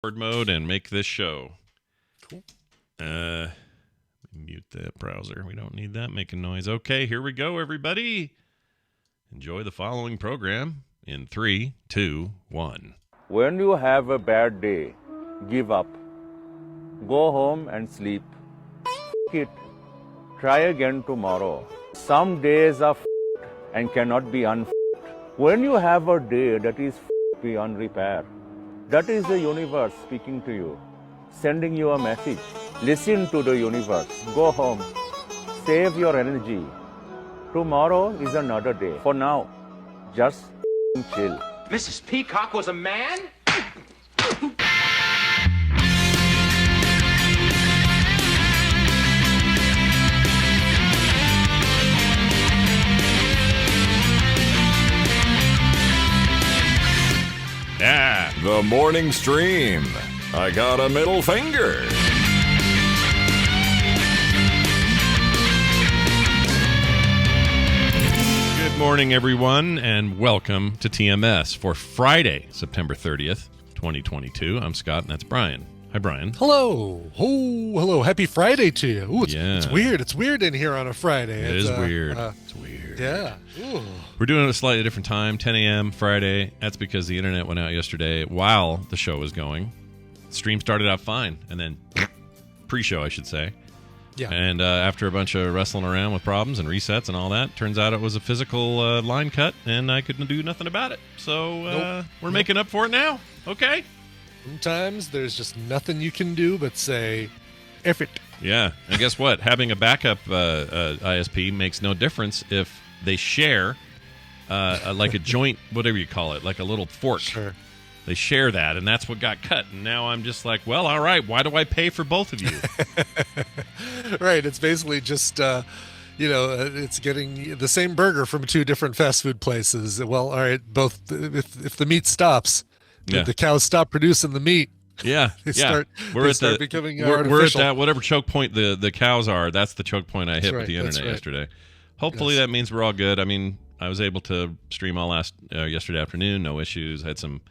mode and make this show. Cool. Mute that browser. We don't need that making noise. Okay, here we go, everybody. Enjoy the following program in 3, 2, 1. When you have a bad day, give up. Go home and sleep. F it. Try again tomorrow. Some days are and cannot be When you have a day that is beyond repair, that is the universe speaking to you, sending you a message. Listen to the universe. Go home. Save your energy. Tomorrow is another day. For now, just chill. Mrs. Peacock was a man? Yeah. The morning stream. I got a middle finger. Good morning, everyone, and welcome to TMS for Friday, September 30th, 2022. I'm Scott, and that's Brian. Hi, Brian. Hello. Oh, hello. Happy Friday to you. Ooh, it's Yeah. weird. It's weird in here on a Friday. It is weird. It's weird. Yeah. Ooh. We're doing it at a slightly different time, 10 a.m. Friday. That's because the internet went out yesterday while the show was going. The stream started out fine, and then pre-show, I should say. Yeah. And after a bunch of wrestling around with problems and resets and all that, turns out it was a physical line cut, and I couldn't do nothing about it. So we're making up for it now. Okay? Sometimes there's just nothing you can do but say, F it. Yeah. And guess what? Having a backup ISP makes no difference if they share like a joint, whatever you call it, like a little fork. Sure. They share that, and that's what got cut. And now I'm just like, well, all right, why do I pay for both of you? Right. It's basically just, it's getting the same burger from two different fast food places. Well, all right, both. If the meat stops, the cows stop producing the meat. Yeah, They start becoming we're at artificial. that whatever choke point the cows are. That's the choke point I hit with the internet right. yesterday. Hopefully that means we're all good. I mean, I was able to stream all yesterday afternoon, no issues. I had some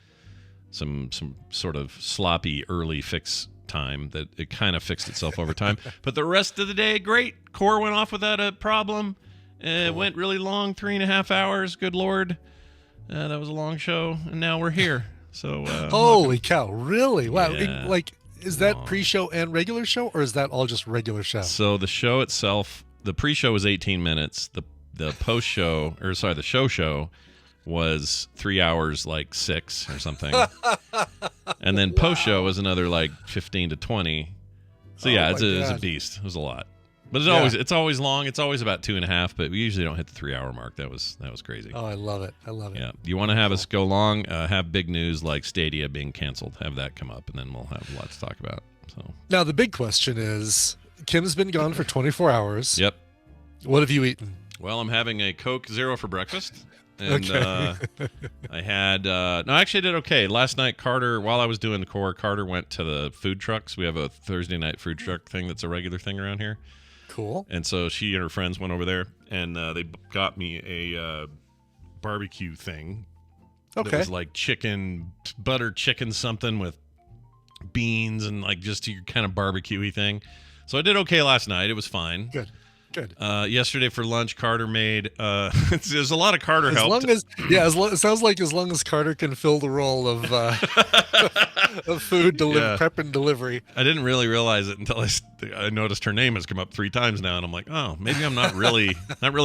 sort of sloppy early fix time that it kind of fixed itself over time. But the rest of the day, great. Core went off without a problem. It went really long, 3.5 hours. Good Lord. That was a long show, and now we're here. So holy cow, really? Wow. Yeah. Is that pre-show and regular show, or is that all just regular show? So the show itself, the pre-show was 18 minutes. The post-show, the show was 3 hours, like 6 or something. And then post-show was another like 15 to 20. So yeah, it's a beast. It was a lot. But it's always long. It's always about 2.5, but we usually don't hit the 3 hour mark. That was crazy. Oh, I love it. Yeah. You want to have us go long, have big news like Stadia being canceled. Have that come up, and then we'll have a lot to talk about. So now the big question is, Kim's been gone for 24 hours. Yep. What have you eaten? Well, I'm having a Coke Zero for breakfast. And Okay. I had actually I did okay. Last night while I was doing the core, Carter went to the food trucks. We have a Thursday night food truck thing that's a regular thing around here. Cool. And so she and her friends went over there, and they got me a barbecue thing. Okay. That was like butter chicken something with beans and like just your kind of barbecue-y thing. So I did okay last night. It was fine. Good. Yesterday for lunch, Carter made. There's a lot of Carter help. It sounds like as long as Carter can fill the role of of food prep and delivery. I didn't really realize it until I noticed her name has come up 3 times now, and I'm like, oh, maybe I'm not really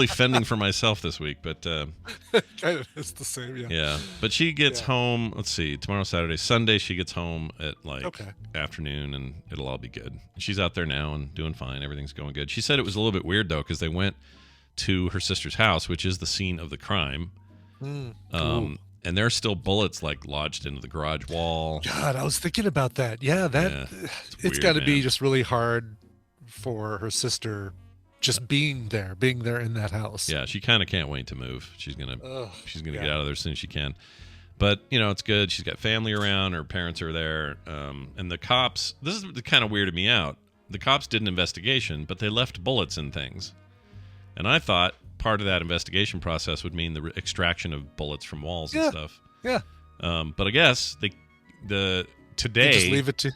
fending for myself this week. But Kind of, it's the same. Yeah. yeah. But she gets home. Let's see, tomorrow, Saturday, Sunday. She gets home at afternoon, and it'll all be good. She's out there now and doing fine. Everything's going good. She said it was a little bit weird though, because they went to her sister's house, which is the scene of the crime. Cool. And there's still bullets like lodged into the garage wall. God, I was thinking about that. Yeah, it's got to be just really hard for her sister just being there in that house. Yeah, she kind of can't wait to move. She's gonna get out of there as soon as she can. But it's good. She's got family around. Her parents are there, and the cops. This is kind of weirded me out. The cops did an investigation, but they left bullets in things, and I thought part of that investigation process would mean the extraction of bullets from walls and stuff. Yeah. But I guess the today, just leave it to.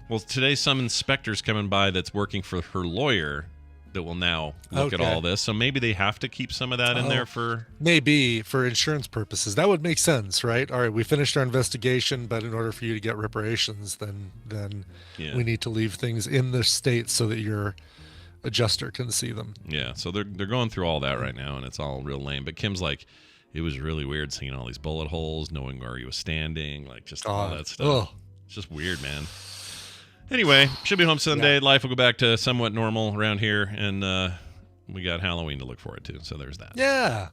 well, today some inspector's coming by that's working for her lawyer that will now look at all this. So maybe they have to keep some of that in there for... Maybe for insurance purposes. That would make sense, right? All right, we finished our investigation, but in order for you to get reparations, then we need to leave things in the state so that your adjuster can see them. Yeah, so they're going through all that right now, and it's all real lame. But Kim's like, it was really weird seeing all these bullet holes, knowing where he was standing, like just all that stuff. It's just weird, man. Anyway, should be home Sunday. Life will go back to somewhat normal around here, and we got Halloween to look forward to, so there's that. Yeah.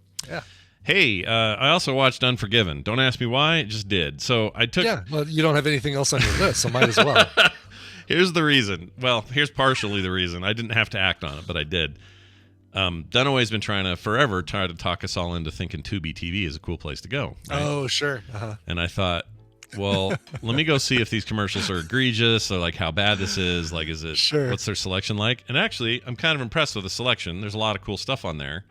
Hey, I also watched Unforgiven. Don't ask me why, it just did. So I took... Yeah, well, you don't have anything else on your list, so might as well. Here's the reason. Well, here's partially the reason. I didn't have to act on it, but I did. Dunaway's been trying to talk us all into thinking Tubi TV is a cool place to go. Right? Oh, sure. And I thought, well, let me go see if these commercials are egregious or like how bad this is. Like, is it, what's their selection like? And actually, I'm kind of impressed with the selection. There's a lot of cool stuff on there.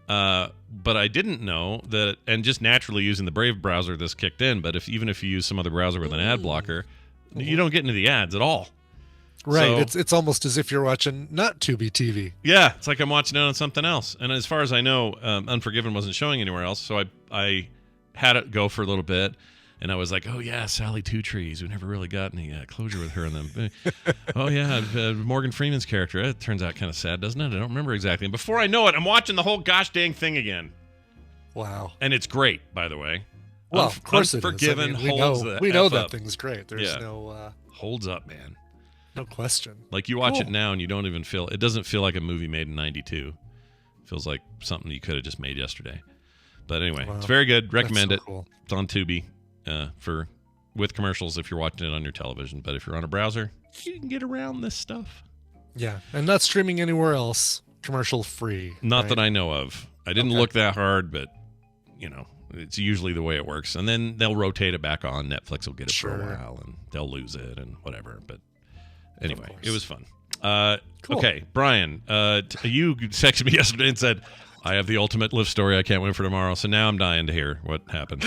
But I didn't know that, and just naturally using the Brave browser, this kicked in. But even if you use some other browser with an ad blocker, you don't get into the ads at all. Right. So, it's almost as if you're watching not Tubi TV. Yeah. It's like I'm watching it on something else. And as far as I know, Unforgiven wasn't showing anywhere else. So I had it go for a little bit. And I was like, oh, yeah, Sally Two Trees. We never really got any closure with her and them. Oh, yeah, Morgan Freeman's character. It turns out kind of sad, doesn't it? I don't remember exactly. And before I know it, I'm watching the whole gosh dang thing again. Wow. And it's great, by the way. Well, of course Unforgiven it is. I mean, holds we know that up. thing's great. There's no... holds up, man. No question. Like, you watch it now and you don't even feel... It doesn't feel like a movie made in 92. It feels like something you could have just made yesterday. But anyway, It's very good. Recommend it. Cool. It's on Tubi. With commercials if you're watching it on your television, but if you're on a browser, you can get around this stuff. Yeah, and not streaming anywhere else, commercial free. Not that I know of. I didn't look that hard, but it's usually the way it works. And then they'll rotate it back on. Netflix will get it for a while, and they'll lose it and whatever. But anyway, it was fun. Cool. Okay, Brian, you texted me yesterday and said, I have the ultimate Lyft story. I can't wait for tomorrow. So now I'm dying to hear what happened.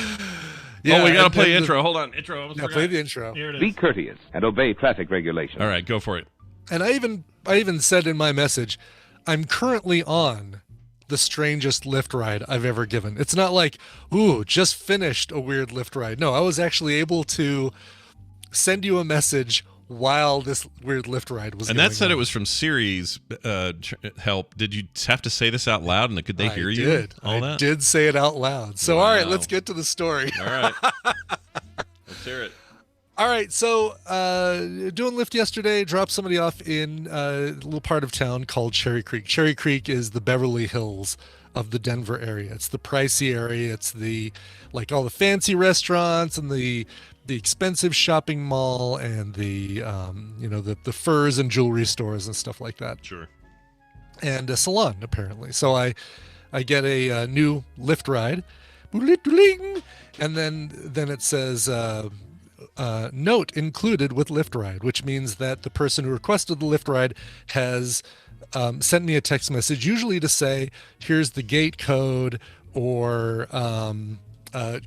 Yeah, we got to play intro. Hold on. Intro. Play the intro. Here it is. Be courteous and obey traffic regulations. All right, go for it. And I even said in my message, I'm currently on the strangest Lyft ride I've ever given. It's not like, just finished a weird Lyft ride. No, I was actually able to send you a message while this weird Lyft ride was and going that said on. It was from Siri's help. Did you have to say this out loud, and could they hear you? I did say it out loud. So, all right, let's get to the story. All right. Let's hear it. All right, so doing Lyft yesterday, dropped somebody off in a little part of town called Cherry Creek. Cherry Creek is the Beverly Hills of the Denver area. It's the pricey area. It's all the fancy restaurants and the expensive shopping mall and the furs and jewelry stores and stuff like that. Sure. And a salon, apparently. So I get a new Lyft ride, and then it says note included with Lyft ride, which means that the person who requested the Lyft ride has sent me a text message, usually to say, here's the gate code, or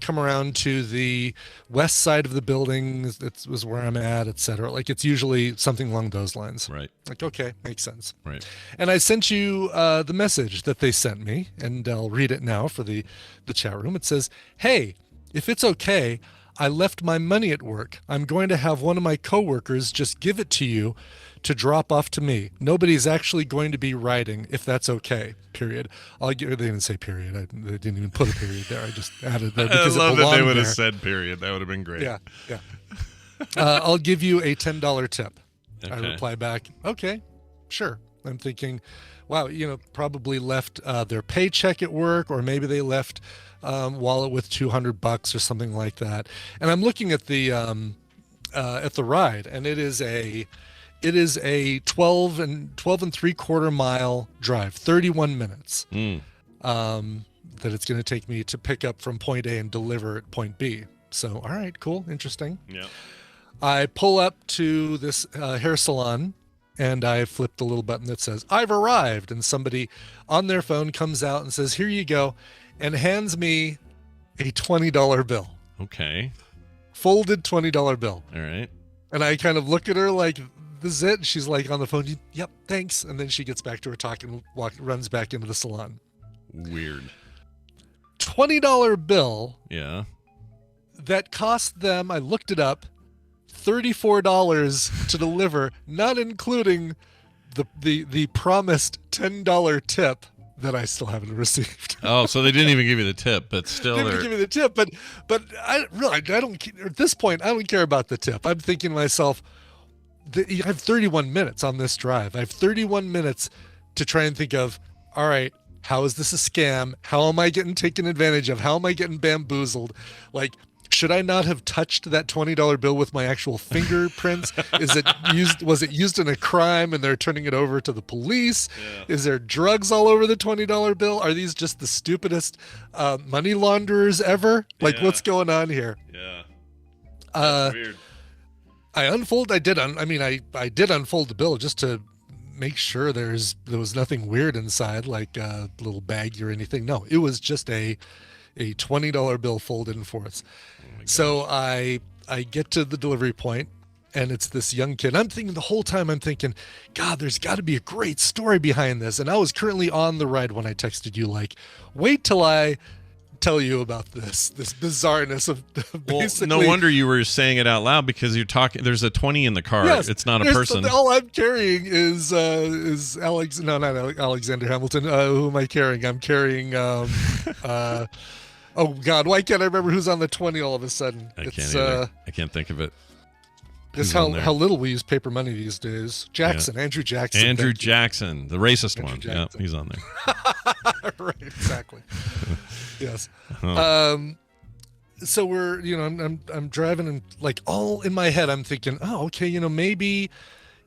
come around to the west side of the building. That was where I'm at, etc. Like, it's usually something along those lines. Right. Like, okay, makes sense. Right. And I sent you the message that they sent me, and I'll read it now for the chat room. It says, hey, if it's okay, I left my money at work. I'm going to have one of my coworkers just give it to you to drop off to me. Nobody's actually going to be riding, if that's okay, period. They didn't say period. They didn't even put a period there. I just added that because I love it belonged that they would have there. said period. That would have been great. Yeah. I'll give you a $10 tip. Okay. I reply back, okay, sure. I'm thinking, wow, probably left their paycheck at work, or maybe they left wallet with $200 or something like that. And I'm looking at the ride, and it is a 12 and 3/4 mile drive, 31 minutes. That it's going to take me to pick up from point A and deliver at point B. So, all right, cool, interesting. Yeah. I pull up to this hair salon, and I flip the little button that says, I've arrived. And somebody on their phone comes out and says, here you go, and hands me a $20 bill. Okay. folded $20 bill. All right. And I kind of look at her like, this is it? And she's like on the phone, yep, thanks. And then she gets back to her talk and runs back into the salon. Weird. $20 bill. Yeah. That cost them, I looked it up, $34 to deliver, not including the promised $10 tip that I still haven't received. Oh, so they didn't even give you the tip, but still They didn't give me the tip, but I don't, at this point, I don't care about the tip. I'm thinking to myself, I have 31 minutes on this drive. I have 31 minutes to try and think of, all right, how is this a scam? How am I getting taken advantage of? How am I getting bamboozled? Like, should I not have touched that $20 bill with my actual fingerprints? Was it used in a crime and they're turning it over to the police? Yeah. Is there drugs all over the $20 bill? Are these just the stupidest money launderers ever? Like, what's going on here? Yeah. That's weird. I did unfold the bill just to make sure there was nothing weird inside, like a little baggie or anything. No, it was just a $20 bill folded in fourths. So I get to the delivery point, and it's this young kid. I'm thinking the whole time, God, there's got to be a great story behind this. And I was currently on the ride when I texted you, like, wait till I tell you about this bizarreness of basically. Well, no wonder you were saying it out loud, because you're talking. There's a 20 in the car. Yes, it's not a person. All I'm carrying is not Alexander Hamilton. Who am I carrying? I'm carrying. Oh God, why can't I remember who's on the 20 all of a sudden? I can't either. I can't think of it. This how little we use paper money these days. Andrew Jackson. Andrew Jackson, the racist one. Yeah, he's on there. Right, exactly. Yes. So we're, I'm driving, and like all in my head, I'm thinking, oh, okay, maybe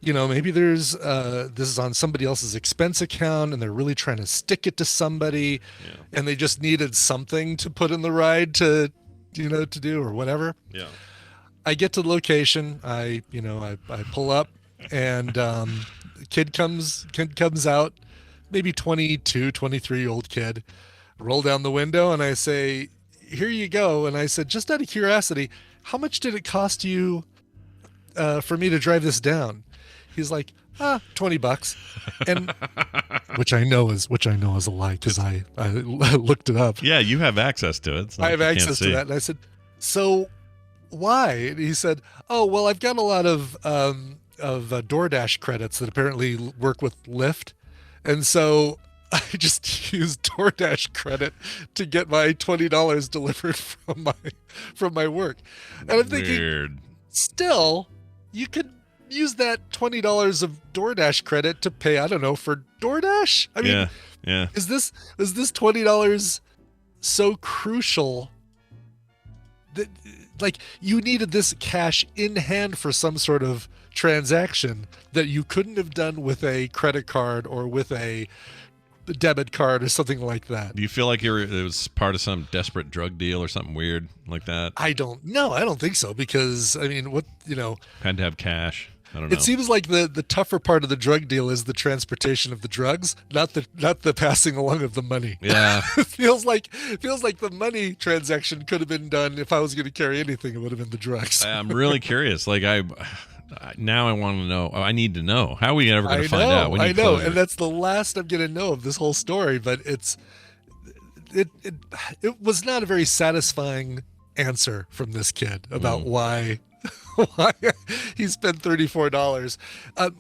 there's this is on somebody else's expense account, and they're really trying to stick it to somebody, and they just needed something to put in the ride to do or whatever. Yeah. I get to the location. I pull up, and kid comes out, maybe 22, 23-year-old kid. Roll down the window, and I say, "Here you go." And I said, just out of curiosity, how much did it cost you for me to drive this down? He's like, $20, and which I know is a lie, because I looked it up. Yeah, you have access to it. I have access to that, and I said, so why? And he said, oh well, I've got a lot of DoorDash credits that apparently work with Lyft, and so I just used DoorDash credit to get my $20 delivered from my work. And I'm thinking, still, you could use that $20 of DoorDash credit to pay, I don't know, for DoorDash? I mean, yeah. Is this $20 so crucial that, like, you needed this cash in hand for some sort of transaction that you couldn't have done with a credit card or with a debit card or something like that? Do you feel like it was part of some desperate drug deal or something weird like that? I don't know. I don't think so, because I mean, had to have cash. I don't know. It seems like the tougher part of the drug deal is the transportation of the drugs, not the passing along of the money. Yeah. It feels like the money transaction could have been done. If I was going to carry anything, it would have been the drugs. I'm really curious. Like, now I want to know. I need to know. How are we ever going to find out? I know, and that's the last I'm going to know of this whole story. But it was not a very satisfying answer from this kid about why he spent $34,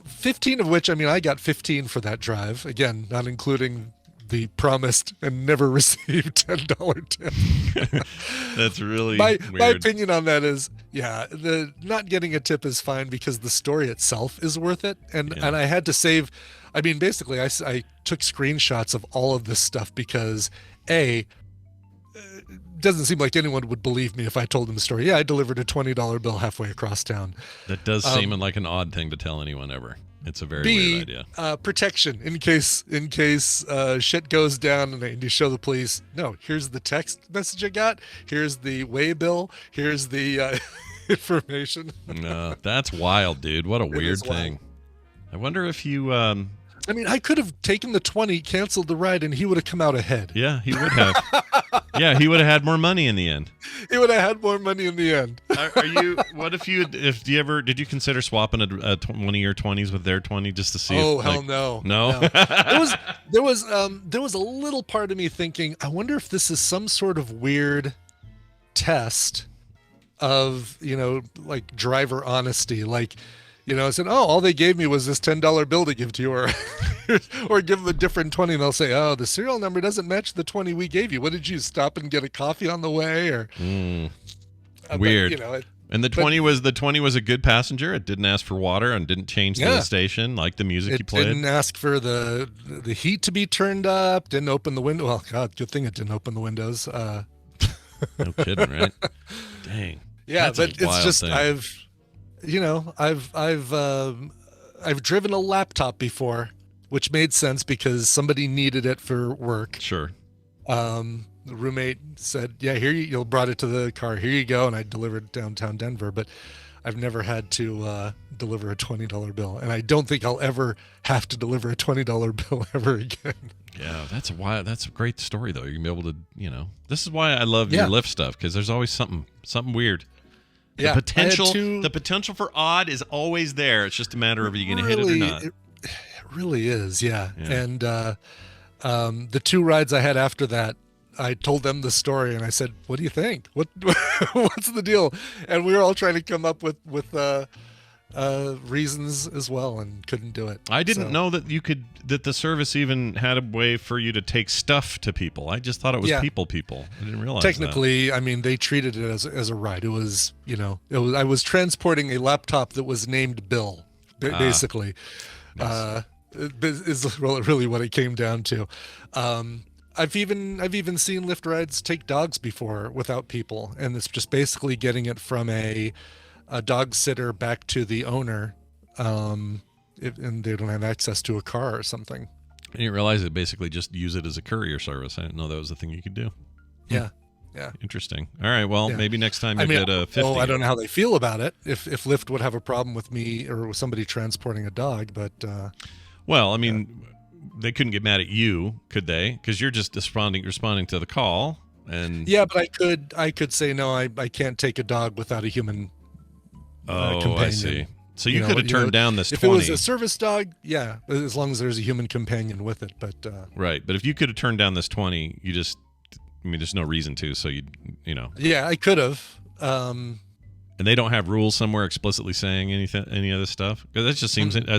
15 of which, I got 15 for that drive. Again, not including the promised and never received $10 tip. That's really weird. My opinion on that is, the not getting a tip is fine, because the story itself is worth it. And I had to save, basically I took screenshots of all of this stuff, because it doesn't seem like anyone would believe me if I told them the story. Yeah, I delivered a $20 bill halfway across town. That does seem like an odd thing to tell anyone ever. It's a very weird idea. Protection in case shit goes down and you show the police. No, here's the text message I got. Here's the way bill. Here's the information. No, that's wild, dude. What a weird thing. I wonder if you. I could have taken the 20, canceled the ride, and he would have come out ahead. Yeah, he would have. Yeah, he would have had more money in the end. He would have had more money in the end. Are you? What if you? If do you ever? Did you consider swapping one of your 20s with their 20 just to see? Oh, if, hell no. No. There was a little part of me thinking, I wonder if this is some sort of weird test of, like driver honesty. Like, I said, oh, all they gave me was this $10 bill to give to you, or give them a different 20, and they'll say, oh, the serial number doesn't match the 20 we gave you. What did you stop and get a coffee on the way? Or weird. But, and the 20 was a good passenger. It didn't ask for water and didn't change the station, like the music you played. It didn't ask for the heat to be turned up. Didn't open the window. Well, God, good thing it didn't open the windows. No kidding, right? Dang. Yeah, That's but a wild it's just thing. I've driven a laptop before, which made sense because somebody needed it for work. Sure. The roommate said, yeah, here you brought it to the car. Here you go. And I delivered downtown Denver, but I've never had to deliver a $20 bill. And I don't think I'll ever have to deliver a $20 bill ever again. Yeah, that's a great story though. You're gonna be able to, this is why I love your Lyft stuff, because there's always something weird. The potential for odd is always there. It's just a matter of are you going to hit it or not. It really is, yeah. And the two rides I had after that, I told them the story and I said, "What do you think? What's the deal?" And we were all trying to come up with reasons as well, and couldn't do it. I didn't know that that the service even had a way for you to take stuff to people. I just thought it was people. I didn't realize technically that. I mean, they treated it as a ride. It was, I was transporting a laptop that was named Bill, basically. Nice. Is really what it came down to. I've even seen Lyft rides take dogs before without people, and it's just basically getting it from a dog sitter back to the owner, and they don't have access to a car or something. I didn't realize it basically just use it as a courier service. I didn't know that was a thing you could do. Yeah. Interesting. All right. Well, maybe next time you get a 50. I don't know how they feel about it. If Lyft would have a problem with me or with somebody transporting a dog, but well, I mean, they couldn't get mad at you, could they? Because you're just responding to the call, and but I could say no. I can't take a dog without a human. Companion. I see. So you could have turned down this 20. If it was a service dog, yeah, as long as there's a human companion with it. But right. But if you could have turned down this 20, there's no reason to. So Yeah, I could have. And they don't have rules somewhere explicitly saying any other stuff? Because that just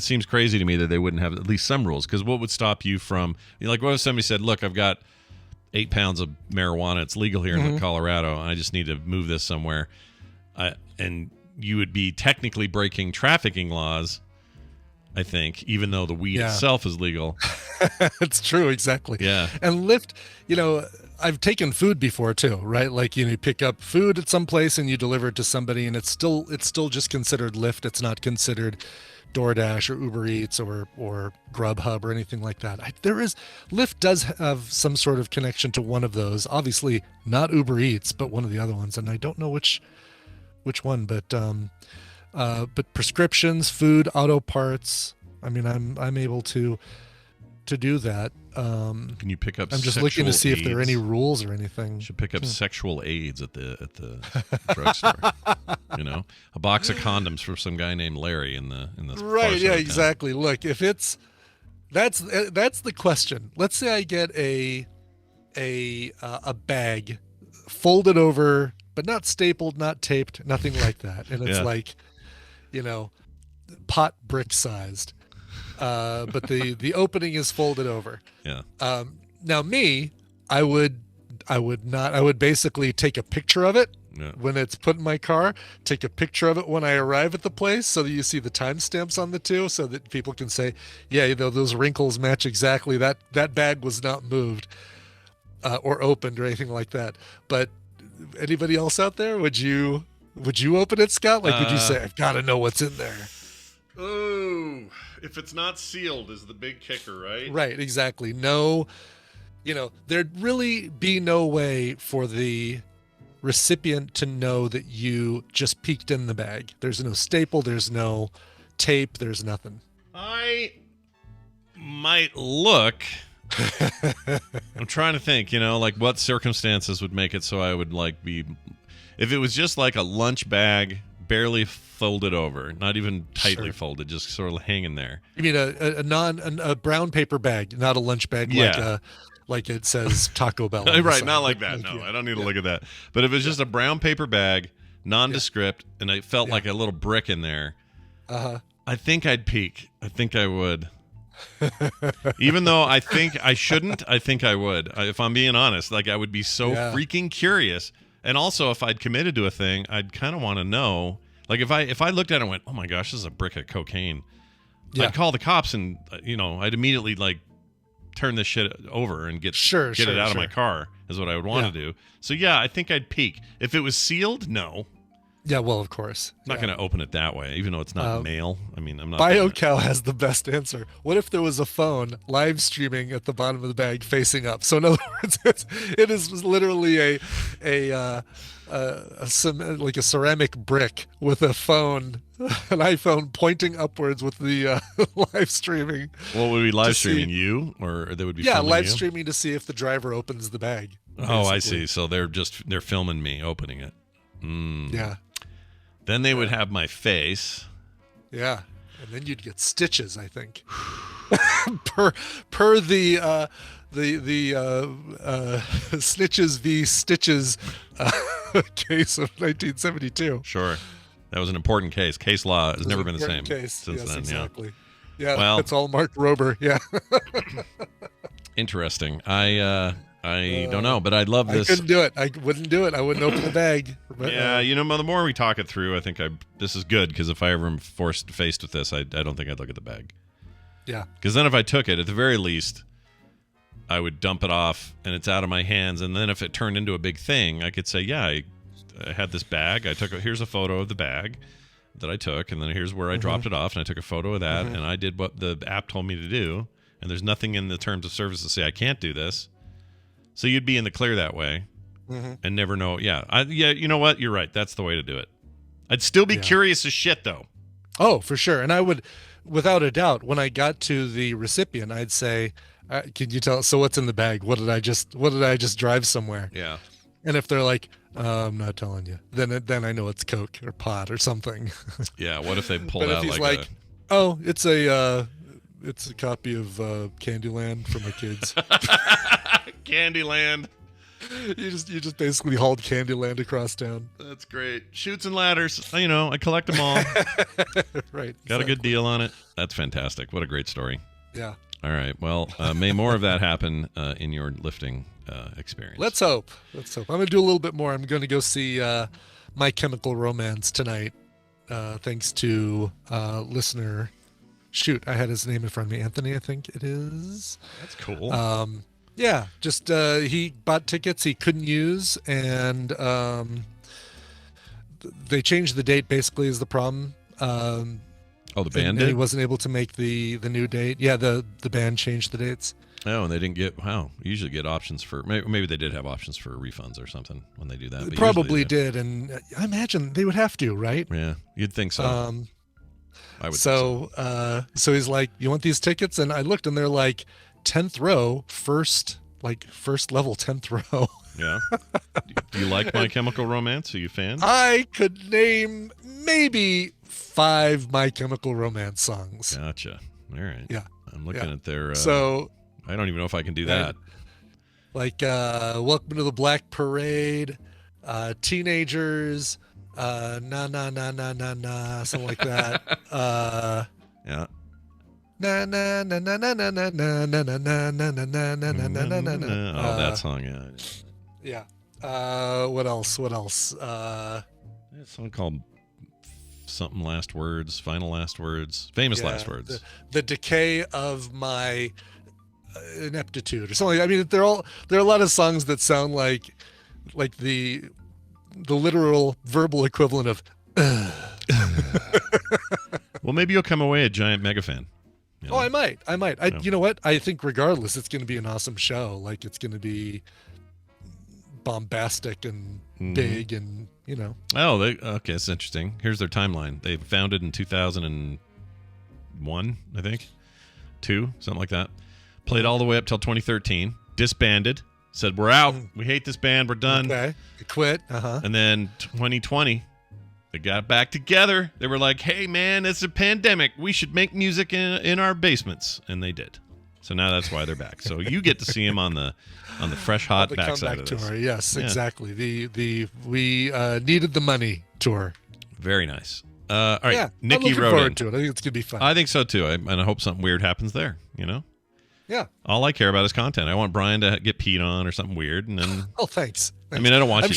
seems crazy to me that they wouldn't have at least some rules. Because what would stop you from, like, what if somebody said, "Look, I've got 8 pounds of marijuana. It's legal here in Colorado. I just need to move this somewhere," and you would be technically breaking trafficking laws, I think, even though the weed itself is legal. It's true, exactly. Yeah. And Lyft, I've taken food before too, right? Like, you pick up food at some place and you deliver it to somebody, and it's still just considered Lyft. It's not considered DoorDash or Uber Eats or Grubhub or anything like that. Lyft does have some sort of connection to one of those. Obviously not Uber Eats, but one of the other ones, and I don't know which one, but prescriptions, food, auto parts. I mean, I'm able to do that. Can you pick up? I'm just looking to see if there are any rules or anything. You should pick up sexual aids at the drugstore. A box of condoms for some guy named Larry in the right. Yeah, exactly. Look, if that's the question. Let's say I get a bag folded over, but not stapled, not taped, nothing like that. And it's like, pot brick sized. But the opening is folded over. Yeah. Now I would basically take a picture of it when it's put in my car, take a picture of it when I arrive at the place so that you see the timestamps on the two, so that people can say, yeah, those wrinkles match exactly. That bag was not moved or opened or anything like that. But anybody else out there, would you open it, Scott? Like, would you say, I've got to know what's in there? Oh, if it's not sealed is the big kicker, right? Right, exactly. No, there'd really be no way for the recipient to know that you just peeked in the bag. There's no staple, there's no tape, there's nothing. I might look. I'm trying to think, like what circumstances would make it so I would like be, if it was just like a lunch bag, barely folded over, not even tightly folded, just sort of hanging there. You mean a brown paper bag, not a lunch bag, like it says Taco Bell. Right, not like that. No, I don't need to look at that. But if it's just a brown paper bag, nondescript, and it felt like a little brick in there, I think I'd peek. I think I would. Even though I think I shouldn't, I think I would. If I'm being honest, like I would be so freaking curious. And also, if I'd committed to a thing, I'd kind of want to know. Like if I looked at it and went, "Oh my gosh, this is a brick of cocaine," I'd call the cops and I'd immediately like turn this shit over and get it out of my car. Is what I would want to do. So yeah, I think I'd peek. If it was sealed, no. Yeah, well, of course. I'm not going to open it that way, even though it's not mail. I mean, I'm not. BioCow has the best answer. What if there was a phone live streaming at the bottom of the bag facing up? So in other words, it is literally a ceramic brick with a phone, an iPhone pointing upwards with the live streaming. What would be live streaming? You, or they would be live you? Streaming to see if the driver opens the bag. Basically. Oh, I see. So they're filming me opening it. Yeah. Then they would have my face. Yeah, and then you'd get stitches, I think. per the Snitches v. Stitches case of 1972. Sure, that was an important case. Case law has never been the same since then. Exactly. Yeah, well, it's all Mark Rober. Yeah. Interesting. I don't know, but I'd love this. I couldn't do it. I wouldn't do it. I wouldn't open the bag. But, yeah, the more we talk it through, I think this is good, because if I ever am faced with this, I don't think I'd look at the bag. Yeah. Because then if I took it, at the very least, I would dump it off, and it's out of my hands. And then if it turned into a big thing, I could say, yeah, I had this bag. Here's a photo of the bag that I took, and then here's where I dropped it off, and I took a photo of that, and I did what the app told me to do. And there's nothing in the terms of service to say I can't do this. So you'd be in the clear that way and never know. Yeah. You know what? You're right. That's the way to do it. I'd still be curious as shit, though. Oh, for sure. And I would, without a doubt, when I got to the recipient, I'd say, can you tell? So what's in the bag? What did I just drive somewhere? Yeah. And if they're like, I'm not telling you, then I know it's Coke or pot or something. Yeah. What if they pulled but out if he's like oh, it's a copy of Candyland for my kids. Candyland. You just basically hauled Candyland across town. That's great. Chutes and ladders. I collect them all. Right. Got a good deal on it. That's fantastic. What a great story. Yeah. All right. Well, may more of that happen in your lifting experience. Let's hope. I'm going to do a little bit more. I'm going to go see My Chemical Romance tonight, thanks to listener. Shoot, I had his name in front of me. Anthony, I think it is. That's cool. Yeah, just he bought tickets he couldn't use, and they changed the date. Basically, is the problem. The band did? He wasn't able to make the new date. Yeah, the band changed the dates. Oh, and they didn't get. Wow, you usually get options for. Maybe they did have options for refunds or something when they do that. They probably did, and I imagine they would have to, right? Yeah, you'd think so. I would. So he's like, "You want these tickets?" And I looked, and they're like 10th row, first level 10th row. Yeah. Do you like My Chemical Romance? Are you a fan? I could name maybe 5 My Chemical Romance songs. Gotcha. All right. Yeah. I'm looking at their. So I don't even know if I can do that. Like Welcome to the Black Parade, Teenagers, na na na na na na, something like that. Yeah. Na na na na na na na na na na na na na na na na na. Oh, that song, yeah. Yeah. What else? A song called something Last Words, Final Last Words, Famous Last Words. The Decay of My Ineptitude or something. I mean, there are a lot of songs that sound like the literal verbal equivalent of. Well, maybe you'll come away a giant mega fan. Oh, I might. You know what? I think regardless, it's going to be an awesome show. Like, it's going to be bombastic and big, and Oh, okay, that's interesting. Here's their timeline. They founded in 2001, I think, 2, something like that. Played all the way up till 2013. Disbanded. Said, we're out. We hate this band. We're done. Okay. They quit. Uh-huh. And then 2020, they got back together. They were like, hey, man, it's a pandemic. We should make music in our basements. And they did. So now that's why they're back. So you get to see them on the fresh, hot backside of this. Tour. Yes, yeah. Exactly. The we needed the money tour. Very nice. All right, yeah, Nikki I'm looking wrote forward in. to it. I think it's gonna be fun. I think so too. And I hope something weird happens there. You know. Yeah. All I care about is content. I want Brian to get peed on or something weird, and then. Oh, thanks. I mean, I don't want you.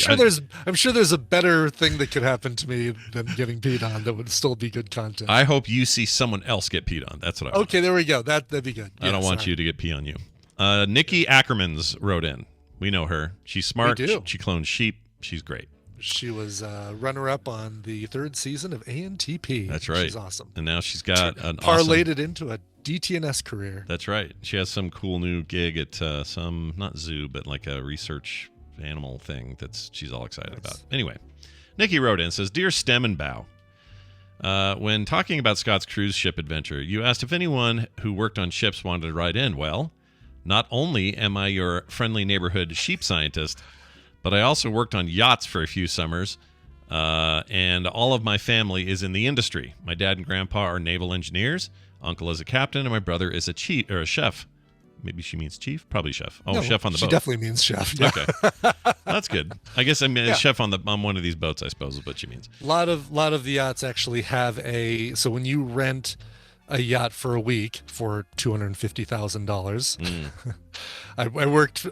I'm sure there's a better thing that could happen to me than getting peed on that would still be good content. I hope you see someone else get peed on. That's what I want. Okay, there we go. That'd be good. I don't want you to get pee on you. Nikki Ackermans wrote in. We know her. She's smart. We do. She clones sheep. She's great. She was runner-up on the 3rd season of ANTP. That's right. She's awesome. And now she's got an parlayed it into a DTNS career. That's right. She has some cool new gig at some, not zoo, but like a research animal thing she's all excited about. Anyway, Nikki wrote in, says, Dear Stem and Bow, when talking about Scott's cruise ship adventure, you asked if anyone who worked on ships wanted to write in. Well, not only am I your friendly neighborhood sheep scientist, but I also worked on yachts for a few summers, and all of my family is in the industry. My dad and grandpa are naval engineers. Uncle is a captain, and my brother is a chef. Maybe she means chief? Probably chef. Oh, no, chef on the boat. She definitely means chef. Yeah. Okay. That's good. I guess I mean chef on one of these boats, I suppose is what she means. A lot of the yachts actually have so when you rent a yacht for a week for $250,000, I worked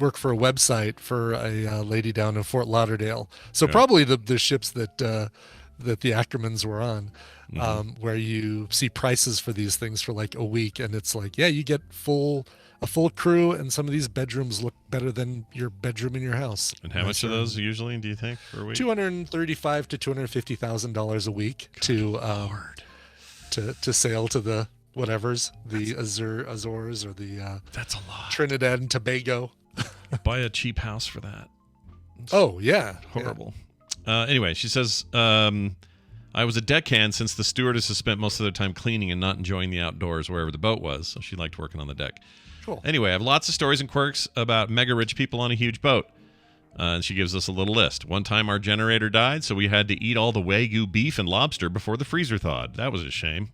work for a website for a lady down in Fort Lauderdale. So probably the ships that the Ackermans were on, where you see prices for these things for like a week, and it's like, yeah, you get a full crew, and some of these bedrooms look better than your bedroom in your house. And how much are those usually, do you think, for a week? $235,000 to $250,000 a week to sail to the whatevers, the Azores or the that's a lot. Trinidad and Tobago. Buy a cheap house for that. Oh yeah, horrible. Yeah. Anyway, she says, I was a deckhand since the stewardess has spent most of their time cleaning and not enjoying the outdoors wherever the boat was, so she liked working on the deck. Cool. Anyway, I have lots of stories and quirks about mega rich people on a huge boat. And she gives us a little list. One time our generator died, so we had to eat all the Wagyu beef and lobster before the freezer thawed. That was a shame.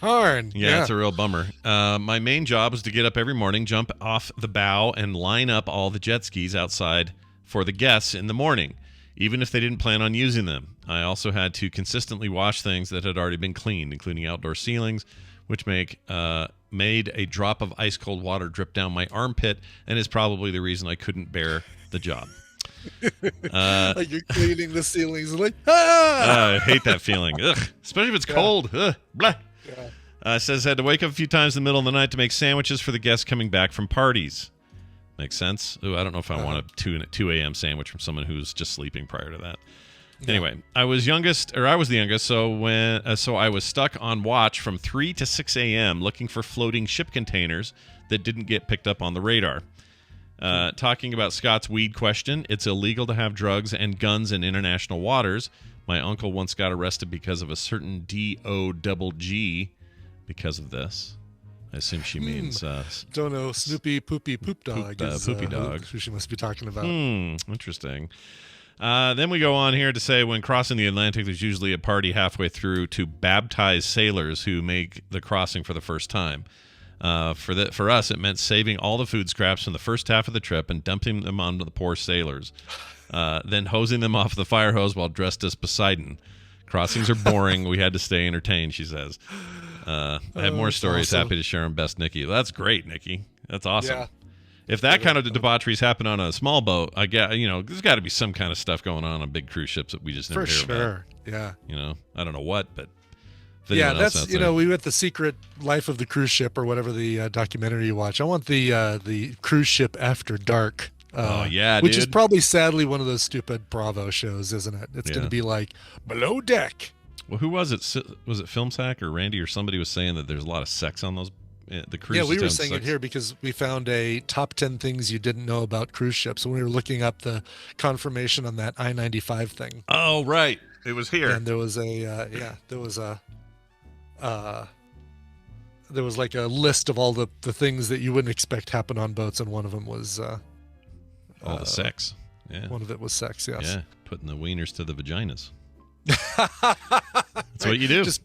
Darn. Yeah, it's a real bummer. My main job was to get up every morning, jump off the bow, and line up all the jet skis outside for the guests in the morning, even if they didn't plan on using them. I also had to consistently wash things that had already been cleaned, including outdoor ceilings, which made a drop of ice-cold water drip down my armpit, and is probably the reason I couldn't bear the job. Like you're cleaning the ceilings, like I hate that feeling. Ugh. Especially if it's cold. Ugh. Blah. Yeah. Says I had to wake up a few times in the middle of the night to make sandwiches for the guests coming back from parties. Makes sense. Ooh, I don't know if I want a 2 a.m. sandwich from someone who's just sleeping prior to that. Yeah. Anyway, I was the youngest, so I was stuck on watch from 3 to 6 a.m. looking for floating ship containers that didn't get picked up on the radar. Talking about Scott's weed question, it's illegal to have drugs and guns in international waters. My uncle once got arrested because of a certain DOGG because of this. I assume she means... don't know. Snoopy Poopy Poop Dog Poopy Dog. Who she must be talking about. Interesting. Then we go on here to say when crossing the Atlantic, there's usually a party halfway through to baptize sailors who make the crossing for the first time. For us, it meant saving all the food scraps from the first half of the trip and dumping them onto the poor sailors, then hosing them off the fire hose while dressed as Poseidon. Crossings are boring. We had to stay entertained, she says. I have more stories. Awesome. Happy to share them. Best, Nikki. Well, that's great, Nikki. That's awesome. Yeah. If that kind of debaucheries happen on a small boat, I get, there's got to be some kind of stuff going on big cruise ships that we just never hear about. Yeah. I don't know what, but yeah, that's we went The Secret Life of the Cruise Ship or whatever the documentary you watch. I want the Cruise Ship After Dark. Which is probably sadly one of those stupid Bravo shows, isn't it? It's going to be like Below Deck. Well, who was it? Was it Film Sack or Randy or somebody was saying that there's a lot of sex on those the cruise? Yeah, we were saying it here because we found a top 10 things you didn't know about cruise ships when we were looking up the confirmation on that I-95 thing. Oh, right. It was here. And there was a there was like a list of all the things that you wouldn't expect happen on boats, and one of them was all the sex. Yeah. One of it was sex. Yes. Yeah, putting the wieners to the vaginas. That's what you do. Just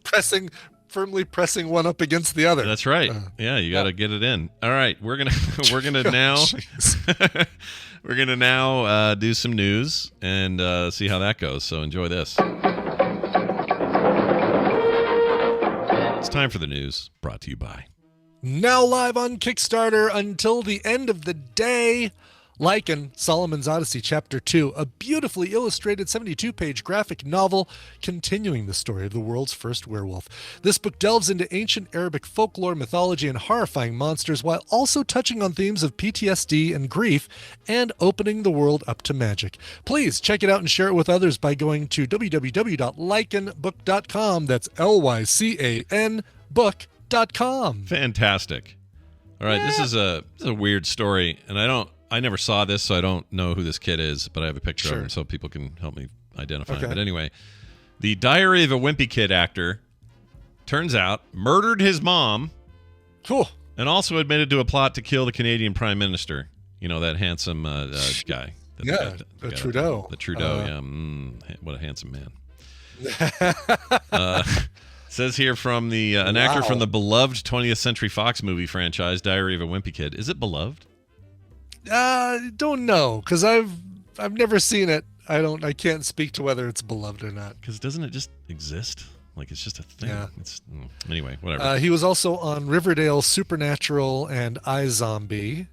firmly pressing one up against the other. That's right. Yeah, you got to get it in. All right, we're gonna now we're gonna now do some news and see how that goes. So enjoy this. It's time for the news, brought to you by. Now live on Kickstarter until the end of the day. Lycan, Solomon's Odyssey, Chapter 2, a beautifully illustrated 72-page graphic novel continuing the story of the world's first werewolf. This book delves into ancient Arabic folklore, mythology, and horrifying monsters while also touching on themes of PTSD and grief and opening the world up to magic. Please check it out and share it with others by going to www.lycanbook.com. That's Lycan book.com. Fantastic. All right, this is a weird story, and I never saw this, so I don't know who this kid is, but I have a picture of him so people can help me identify him. But anyway, the Diary of a Wimpy Kid actor, turns out, murdered his mom. Cool. And also admitted to a plot to kill the Canadian Prime Minister. You know, that handsome guy. The Trudeau. The Trudeau, yeah. What a handsome man. Says here from an actor from the beloved 20th Century Fox movie franchise, Diary of a Wimpy Kid. Is it beloved? Don't know, because I've never seen it. I can't speak to whether it's beloved or not. Because doesn't it just exist? Like it's just a thing. Yeah. Anyway, whatever. He was also on Riverdale, Supernatural, and iZombie.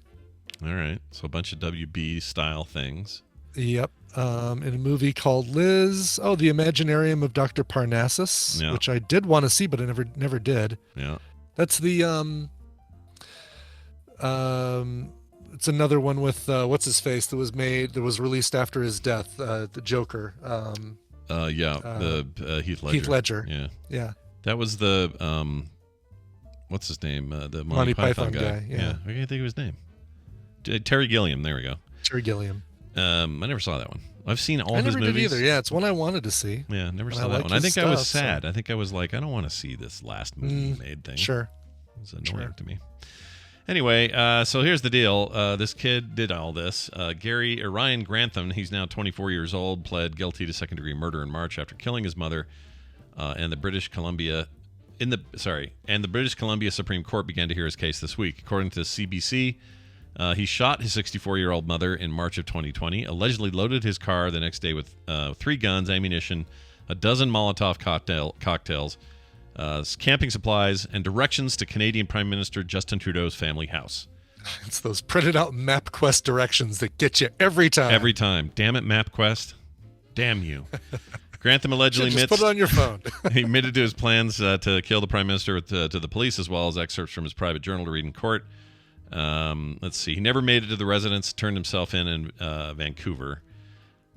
All right, so a bunch of WB style things. Yep. In a movie called Liz. Oh, The Imaginarium of Dr. Parnassus, which I did want to see, but I never did. Yeah. That's the it's another one with what's his face that was released after his death. The Joker. Heath Ledger. Heath Ledger. Yeah. That was the what's his name? The Monty Python guy. Yeah. I can't think of his name. Terry Gilliam. There we go. Terry Gilliam. I never saw that one. I've seen all his movies. I never did either. Yeah, it's one I wanted to see. Yeah, never saw that one. I think I was sad. I think I was like, I don't want to see this last movie made thing. Sure. It was annoying to me. Anyway, so here's the deal. This kid did all this. Ryan Grantham, he's now 24 years old, pled guilty to second-degree murder in March after killing his mother. And the British Columbia Supreme Court began to hear his case this week. According to CBC, he shot his 64-year-old mother in March of 2020, allegedly loaded his car the next day with 3 guns, ammunition, a dozen Molotov cocktails, camping supplies, and directions to Canadian Prime Minister Justin Trudeau's family house. It's those printed out MapQuest directions that get you every time. Every time. Damn it, MapQuest. Damn you. Grantham allegedly admits... Just put it on your phone. He admitted to his plans to kill the Prime Minister to the police, as well as excerpts from his private journal to read in court. Let's see. He never made it to the residence, turned himself in Vancouver.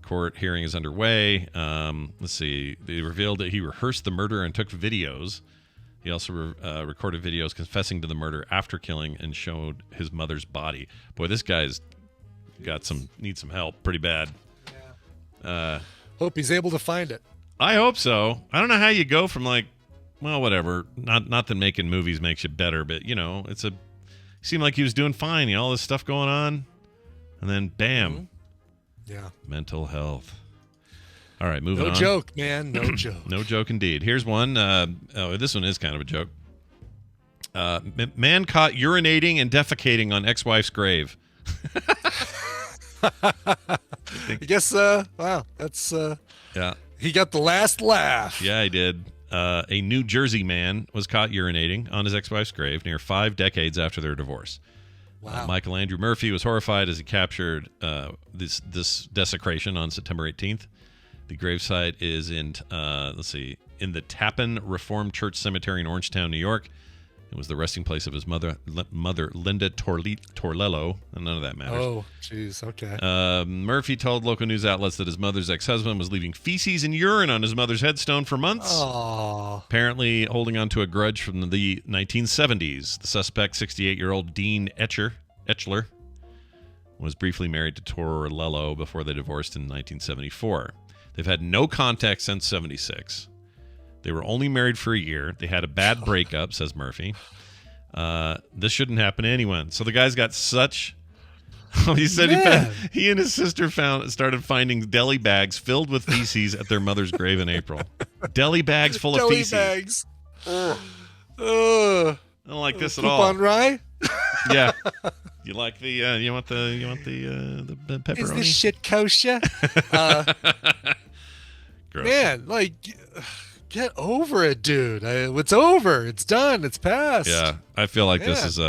Court hearing is underway. Let's see. They revealed that he rehearsed the murder and took videos. He also recorded videos confessing to the murder after killing and showed his mother's body. Boy, this guy's needs some help pretty bad. Yeah. Hope he's able to find it. I hope so. I don't know how you go from whatever. Not that making movies makes you better, but it seemed like he was doing fine. All this stuff going on, and then bam. Mm-hmm. Yeah. Mental health. All right, moving on. No joke, man. No joke. No joke indeed. Here's one. This one is kind of a joke. Man caught urinating and defecating on ex-wife's grave. I guess, wow, that's... yeah. He got the last laugh. Yeah, he did. A New Jersey man was caught urinating on his ex-wife's grave near 5 decades after their divorce. Wow. Michael Andrew Murphy was horrified as he captured this desecration on September 18th. The gravesite is in the Tappan Reformed Church Cemetery in Orangetown, New York. It was the resting place of his mother Linda Torlello, and none of that matters. Oh, jeez, okay. Murphy told local news outlets that his mother's ex-husband was leaving feces and urine on his mother's headstone for months. Aww. Apparently holding on to a grudge from the 1970s. The suspect, 68-year-old Dean Etchler, was briefly married to Torlello before they divorced in 1974. They've had no contact since 76. They were only married for a year. They had a bad breakup, says Murphy. This shouldn't happen to anyone. So the guy's got such. He said he and his sister started finding deli bags filled with feces at their mother's grave in April. Deli bags full of feces. Deli bags. I don't like this at all. On rye? Yeah. You like the you want the pepperoni? Is this shit kosher? Man, like, get over it, dude. It's over. It's done. It's past. Yeah, I feel like this is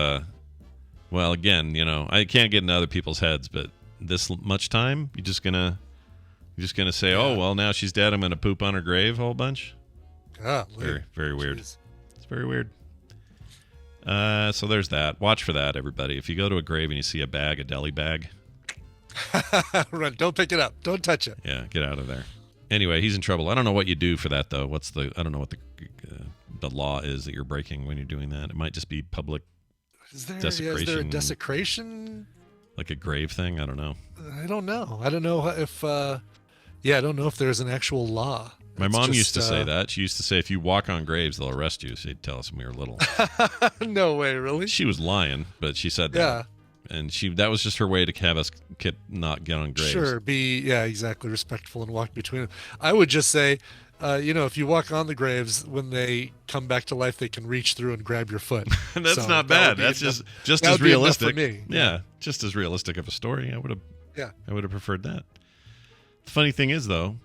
well, again, I can't get into other people's heads, but this much time, you're just gonna say, oh well, now she's dead. I'm gonna poop on her grave a whole bunch. Very, very weird. Jeez. It's very weird. So there's that. Watch for that, everybody. If you go to a grave and you see a deli bag, run. Don't pick it up. Don't touch it. Yeah, get out of there. Anyway, he's in trouble. I don't know what you do for that though. I don't know what the law is that you're breaking when you're doing that. It might just be public desecration. Is there a desecration? Like a grave thing? I don't know. I don't know. I don't know if I don't know if there's an actual law. My mom used to say that. She used to say, if you walk on graves, they'll arrest you. She'd tell us when we were little. No way, really? She was lying, but she said that. Yeah. And that was just her way to have us not get on graves. Sure, exactly, respectful and walk between them. I would just say, if you walk on the graves, when they come back to life, they can reach through and grab your foot. That's not bad. That's just as realistic. For me. Yeah, just as realistic of a story. I would have preferred that. The funny thing is, though,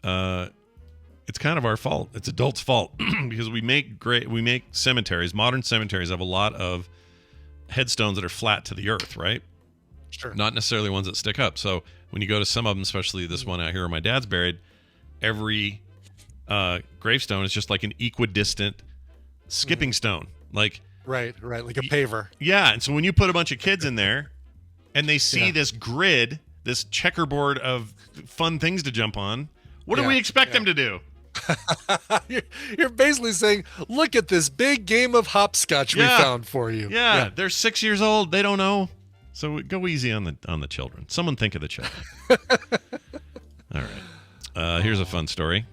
it's kind of our fault. It's adults' fault because we make cemeteries. Modern cemeteries have a lot of headstones that are flat to the earth, right? Sure. Not necessarily ones that stick up. So when you go to some of them, especially this one out here where my dad's buried, every gravestone is just like an equidistant skipping stone. Like right, like a paver. Yeah, and so when you put a bunch of kids in there and they see this grid, this checkerboard of fun things to jump on, what do we expect them to do? You're basically saying, look at this big game of hopscotch we found for you. Yeah, they're 6 years old. They don't know. So go easy on the children. Someone think of the children. All right. Here's a fun story.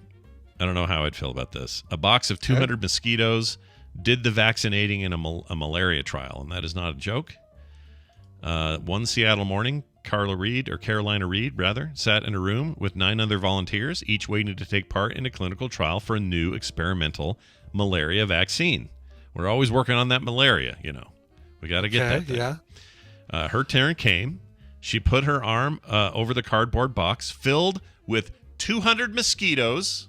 I don't know how I'd feel about this. A box of 200 mosquitoes did the vaccinating in a malaria trial, and that is not a joke. One Seattle morning, Carolina Reed, sat in a room with 9 other volunteers, each waiting to take part in a clinical trial for a new experimental malaria vaccine. We're always working on that malaria, We got to get that thing. Yeah. Her turn came. She put her arm over the cardboard box filled with 200 mosquitoes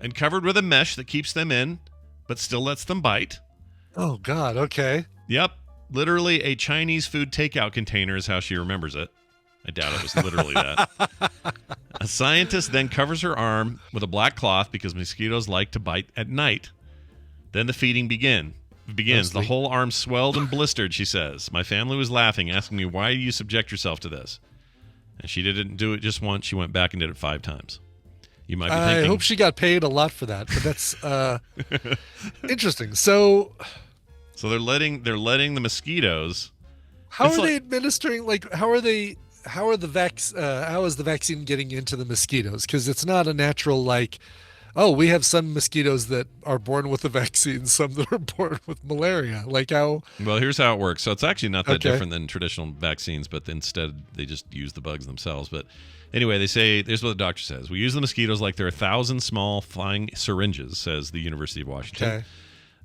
and covered with a mesh that keeps them in, but still lets them bite. Oh, God. Okay. Yep. Literally a Chinese food takeout container is how she remembers it. I doubt it was literally that. A scientist then covers her arm with a black cloth because mosquitoes like to bite at night. Then the feeding begins. The whole arm swelled and blistered, she says. My family was laughing, asking me, why do you subject yourself to this? And she didn't do it just once. She went back and did it 5 times. You might be thinking... I hope she got paid a lot for that, but that's interesting. So they're letting the mosquitoes. How are they administering? How is the vaccine getting into the mosquitoes? Because it's not a natural we have some mosquitoes that are born with the vaccine, some that are born with malaria. Well, here's how it works. So it's actually not that different than traditional vaccines, but instead they just use the bugs themselves. But anyway, they say, here's what the doctor says. We use the mosquitoes like they're 1,000 small flying syringes, says the University of Washington. Okay.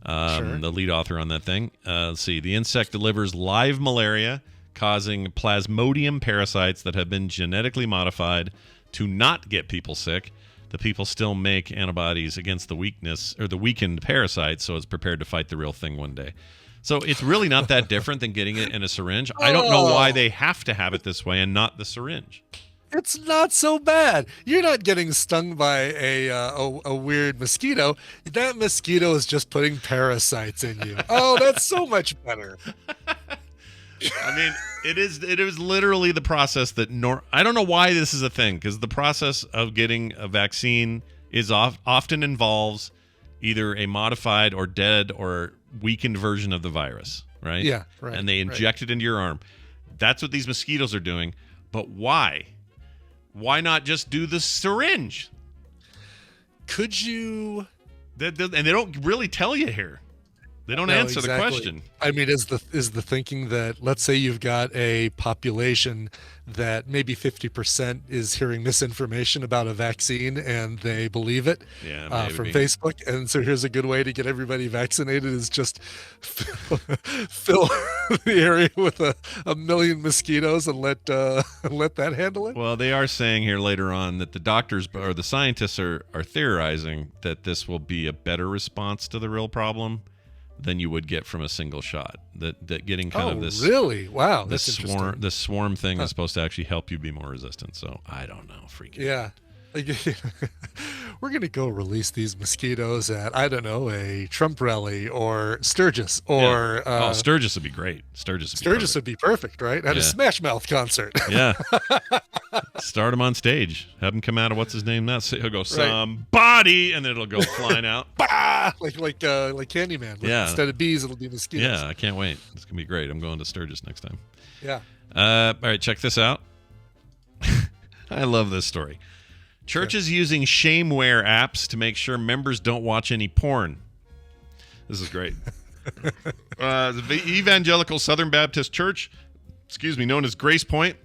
Sure. The lead author on that thing. Let's see. The insect delivers live malaria, causing plasmodium parasites that have been genetically modified to not get people sick. The people still make antibodies against the weakened parasites, so it's prepared to fight the real thing one day. So it's really not that different than getting it in a syringe. I don't know why they have to have it this way and not the syringe. It's not so bad. You're not getting stung by a weird mosquito. That mosquito is just putting parasites in you. Oh, that's so much better. I mean, it is literally the process that I don't know why this is a thing, because the process of getting a vaccine is often involves either a modified or dead or weakened version of the virus, right? Yeah, right. And they inject it into your arm. That's what these mosquitoes are doing. But why? Why not just do the syringe? Could you? And they don't really tell you here. They don't No, answer the exactly. question. I mean, is the thinking that, let's say you've got a population that maybe 50% is hearing misinformation about a vaccine and they believe it from maybe. Facebook, and so here's a good way to get everybody vaccinated is just fill the area with a million mosquitoes and let that handle it. Well, they are saying here later on that the doctors or the scientists are theorizing that this will be a better response to the real problem than you would get from a single shot. That getting kind of this really? Wow, this that's swarm interesting. this swarm thing is supposed to actually help you be more resistant. So I don't know, freaking. Yeah. We're going to go release these mosquitoes at, I don't know, a Trump rally or Sturgis or... Sturgis would be great. Sturgis would be perfect, right? At a Smash Mouth concert. Yeah. Start him on stage. Have him come out of what's his name now? He'll go, somebody, and then it'll go flying out. Bah! Like Candyman. Yeah. Instead of bees, it'll be mosquitoes. Yeah, I can't wait. It's going to be great. I'm going to Sturgis next time. Yeah. All right, check this out. I love this story. Churches using shameware apps to make sure members don't watch any porn. This is great. The Evangelical Southern Baptist Church, known as Grace Point,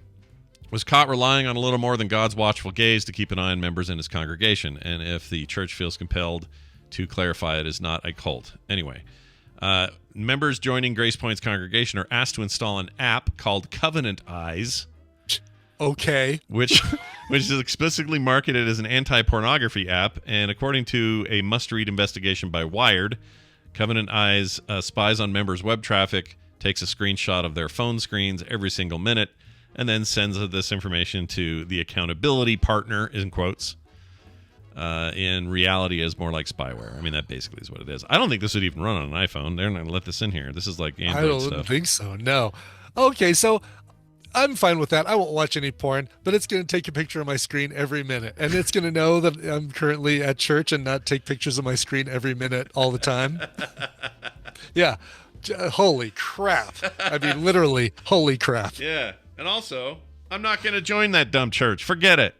was caught relying on a little more than God's watchful gaze to keep an eye on members in his congregation, and if the church feels compelled to clarify, it is not a cult. Anyway, members joining Grace Point's congregation are asked to install an app called Covenant Eyes. Okay. Which is explicitly marketed as an anti-pornography app, and according to a must-read investigation by Wired, Covenant Eyes spies on members' web traffic, takes a screenshot of their phone screens every single minute, and then sends this information to the accountability partner, in quotes. In reality, is more like spyware. I mean, that basically is what it is. I don't think this would even run on an iPhone. They're not going to let this in here. This is like Android stuff. I don't think so, no. Okay, so... I'm fine with that. I won't watch any porn, but it's going to take a picture of my screen every minute. And it's going to know that I'm currently at church and not take pictures of my screen every minute all the time. Yeah. Holy crap. I mean, literally, holy crap. Yeah. And also, I'm not going to join that dumb church. Forget it.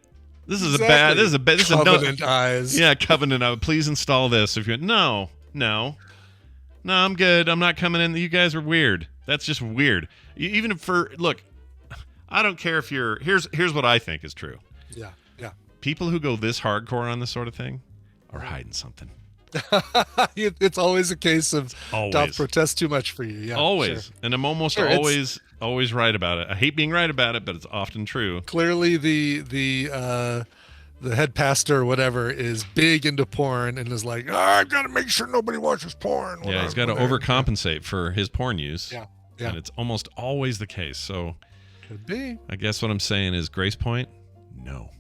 This is Exactly. this is a Covenant Eyes. Yeah, Covenant Eyes. Please install this. If you No, I'm good. I'm not coming in. You guys are weird. That's just weird. Even look, I don't care if you're... Here's what I think is true. Yeah. People who go this hardcore on this sort of thing are hiding something. It's always a case of don't protest too much for you. Yeah, always. Sure. And I'm almost always right about it. I hate being right about it, but it's often true. Clearly, the head pastor or whatever is big into porn and is like, I've got to make sure nobody watches porn. Yeah, he's got to overcompensate for his porn use. Yeah. And it's almost always the case. So... Could be. I guess what I'm saying is Grace Point, no.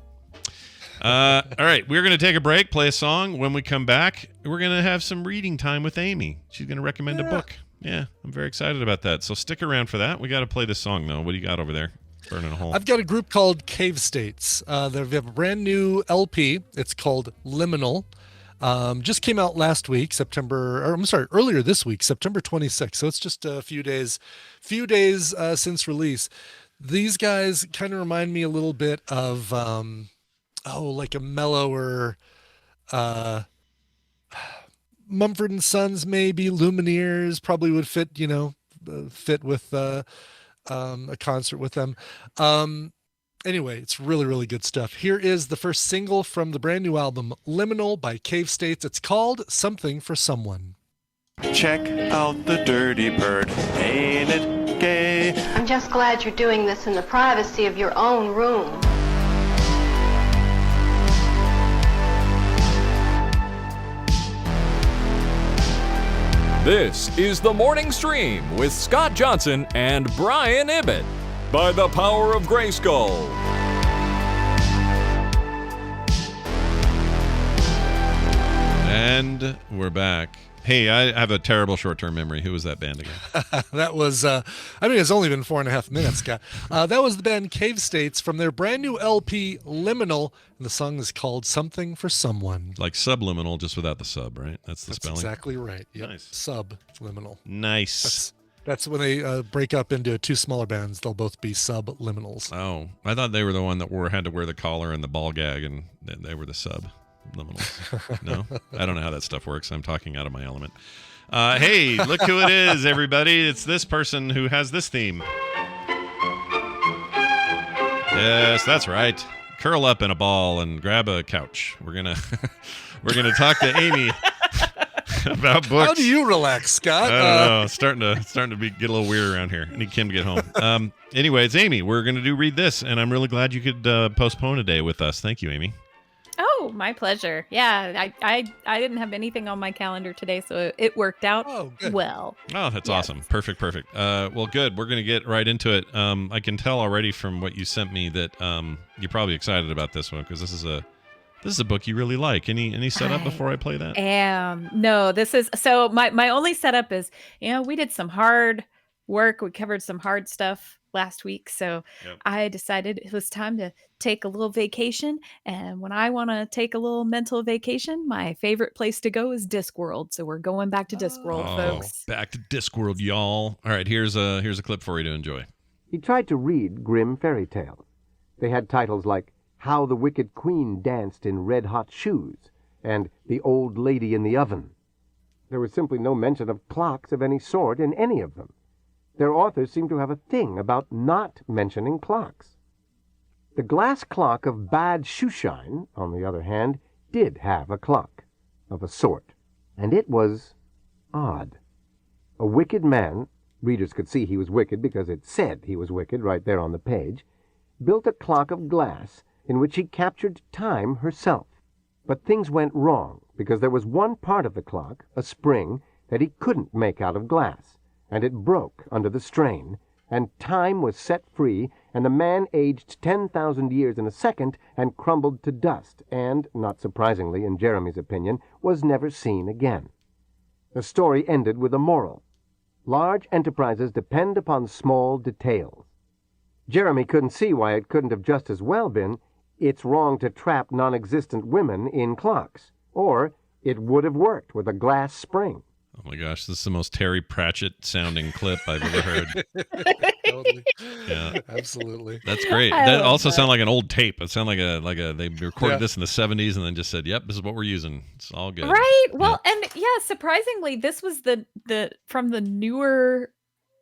All right, we're going to take a break, play a song. When we come back, we're going to have some reading time with Amy. She's going to recommend a book. Yeah, I'm very excited about that. So stick around for that. We got to play this song, though. What do you got over there? Burning a hole. I've got a group called Cave States. They have a brand new LP. It's called Liminal. Just came out last week, earlier this week, September 26th. So it's just a few days since release. These guys kind of remind me a little bit of, like a mellower, Mumford & Sons, maybe. Lumineers probably would fit with a concert with them. Anyway, it's really, really good stuff. Here is the first single from the brand new album, Liminal by Cave States. It's called Something for Someone. Check out the dirty bird, ain't it gay? I'm just glad you're doing this in the privacy of your own room. This is The Morning Stream with Scott Johnson and Brian Ibbett by the power of Grayskull. And we're back. Hey, I have a terrible short-term memory. Who was that band again? That was, it's only been 4.5 minutes, Scott. That was the band Cave States from their brand new LP, Liminal, and the song is called Something for Someone. Like subliminal, just without the sub, right? That's the spelling? Exactly right. Yep. Nice. Subliminal. Nice. That's when they break up into two smaller bands. They'll both be subliminals. Oh, I thought they were the one that had to wear the collar and the ball gag, and they were the sub. liminals. No, I don't know how that stuff works. I'm talking out of my element. Hey, look who it is, everybody. It's this person who has this theme. Yes, that's right. Curl up in a ball and grab a couch. We're gonna talk to Amy about books. How do you relax, Scott? I don't know. It's starting to get a little weird around here. I need Kim to get home. Anyway, it's Amy. We're gonna do Read This, and I'm really glad you could postpone a day with us. Thank you, Amy. Oh, my pleasure. Yeah, I didn't have anything on my calendar today, so it worked out well. Oh, that's awesome. Perfect. Well, good. We're going to get right into it. I can tell already from what you sent me that you're probably excited about this one because this is a book you really like. Any setup before I play that? No, this is so my only setup is, we did some hard work. We covered some hard stuff last week, so I decided it was time to take a little vacation. And when I want to take a little mental vacation, my favorite place to go is Discworld. So we're going back to Discworld, folks. Back to Discworld, y'all. All right, here's a clip for you to enjoy. He tried to read grim fairy tales. They had titles like How the Wicked Queen Danced in Red-Hot Shoes and The Old Lady in the Oven. There was simply no mention of clocks of any sort in any of them. Their authors seemed to have a thing about not mentioning clocks. The glass clock of Bad Shoeshine, on the other hand, did have a clock, of a sort, and it was odd. A wicked man, readers could see he was wicked because it said he was wicked right there on the page, built a clock of glass in which he captured time herself. But things went wrong because there was one part of the clock, a spring, that he couldn't make out of glass, and it broke under the strain, and time was set free, and the man aged 10,000 years in a second and crumbled to dust, and, not surprisingly in Jeremy's opinion, was never seen again. The story ended with a moral. Large enterprises depend upon small details. Jeremy couldn't see why it couldn't have just as well been, it's wrong to trap non-existent women in clocks, or it would have worked with a glass spring. Oh my gosh, this is the most Terry Pratchett sounding clip I've ever heard. Totally. Yeah, absolutely. That's great. That also sounded like an old tape. It sounded like a they recorded this in the 70s and then just said, "Yep, this is what we're using." It's all good. Right. Well, and surprisingly, this was the from the newer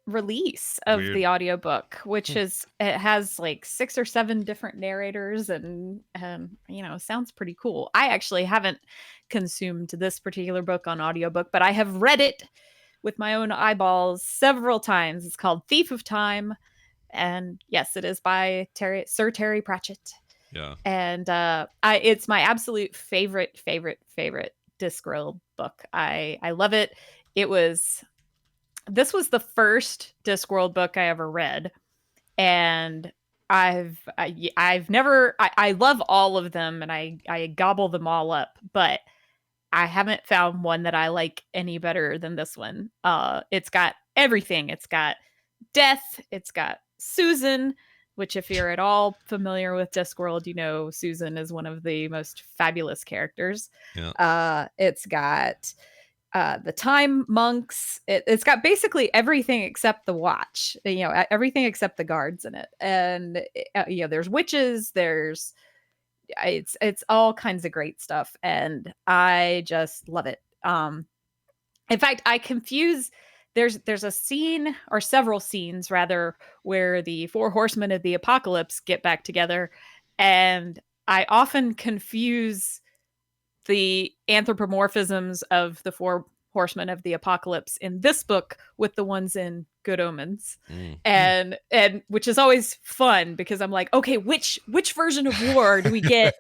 release of the audiobook, which it has like 6 or 7 different narrators and sounds pretty cool. I actually haven't consumed this particular book on audiobook, but I have read it with my own eyeballs several times. It's called Thief of Time, and yes, it is by Sir Terry Pratchett. Yeah. And it's my absolute favorite Discworld book. I love it. This was the first Discworld book I ever read, and I love all of them, and I gobble them all up, but I haven't found one that I like any better than this one. It's got everything. It's got death. It's got Susan, which if you're at all familiar with Discworld, Susan is one of the most fabulous characters. Yeah. It's got the time monks. It's got basically everything except the watch, everything except the guards in it. And there's witches, it's all kinds of great stuff, and I just love it. In fact, I confuse there's a scene, or several scenes rather, where the 4 horsemen of the apocalypse get back together, and I often confuse the anthropomorphisms of the 4 horsemen of the apocalypse in this book with the ones in Good Omens. And which is always fun because I'm like, okay, which version of war do we get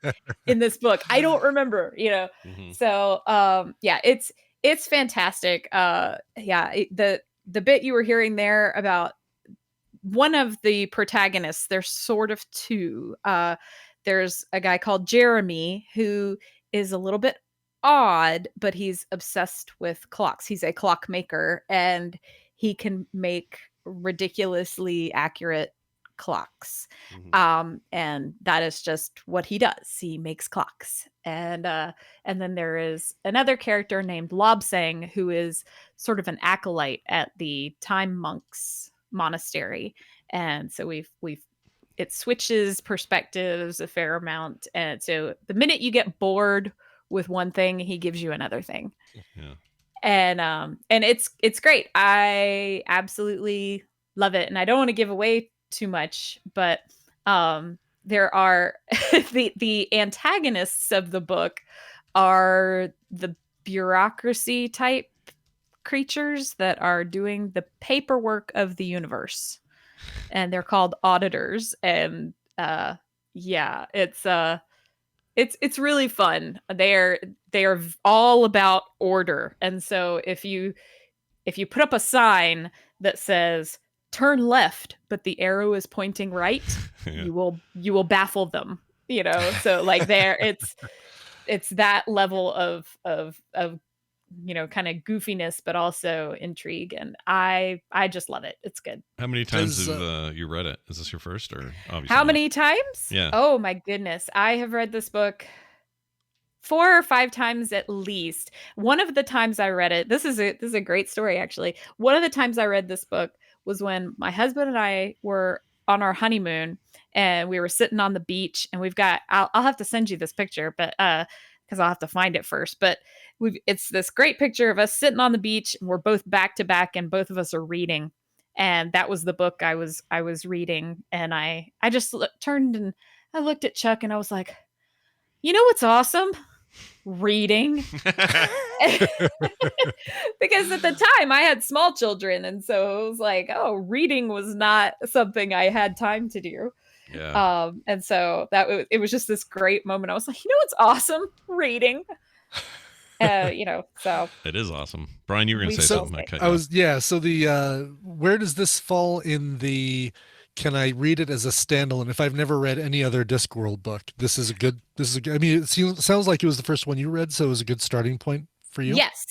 in this book? I don't remember, So it's fantastic. The bit you were hearing there about one of the protagonists, there's sort of 2. There's a guy called Jeremy who is a little bit odd, but he's obsessed with clocks. He's a clockmaker, and he can make ridiculously accurate clocks. And that is just what he does. He makes clocks. And then there is another character named Lobsang, who is sort of an acolyte at the Time Monks monastery. And so it switches perspectives a fair amount. And so the minute you get bored with one thing, he gives you another thing. Yeah. And it's great. I absolutely love it. And I don't want to give away too much, but there are the antagonists of the book are the bureaucracy type creatures that are doing the paperwork of the universe, and they're called auditors. And it's really fun. They are all about order. And so if you put up a sign that says turn left, but the arrow is pointing right, Yeah. you will baffle them, so like it's that level of kind of goofiness, but also intrigue. And I just love it. It's good. How many times have you read it? Is this your first, or obviously How not? many times? Yeah. Oh my goodness. I have read this book 4 or 5 times at least. One of the times I read it, this is a great story actually. One of the times I read this book was when my husband and I were on our honeymoon, and we were sitting on the beach, and I'll have to send you this picture, but because I'll have to find it first. But it's this great picture of us sitting on the beach, and we're both back to back, and both of us are reading. And that was the book I was reading. And I just turned and I looked at Chuck, and I was like, you know what's awesome? Reading. Because at the time I had small children, and so it was like, oh, reading was not something I had time to do. Yeah. And so it was just this great moment. I was like, you know what's awesome? Reading. So It is awesome. Brian, you were going to say something. So where does this fall in the, can I read it as a standalone? If I've never read any other Discworld book, this is a good, I mean, it sounds like it was the first one you read, so it was a good starting point for you. Yes.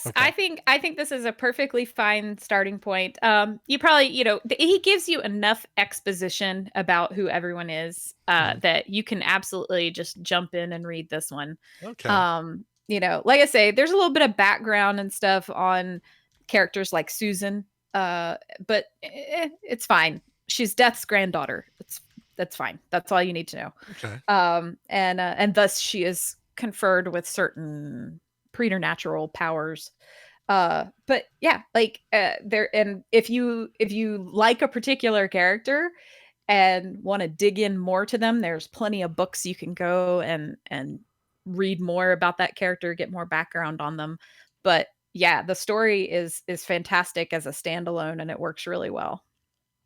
Okay. I think this is a perfectly fine starting point. You probably, he gives you enough exposition about who everyone is that you can absolutely just jump in and read this one. Okay. Like I say, there's a little bit of background and stuff on characters like Susan, but it's fine. She's Death's granddaughter. That's fine. That's all you need to know. Okay. And thus she is conferred with certain preternatural powers. But yeah, like there, and if you like a particular character and want to dig in more to them, there's plenty of books you can go and read more about that character, get more background on them. But yeah, the story is fantastic as a standalone, and it works really well.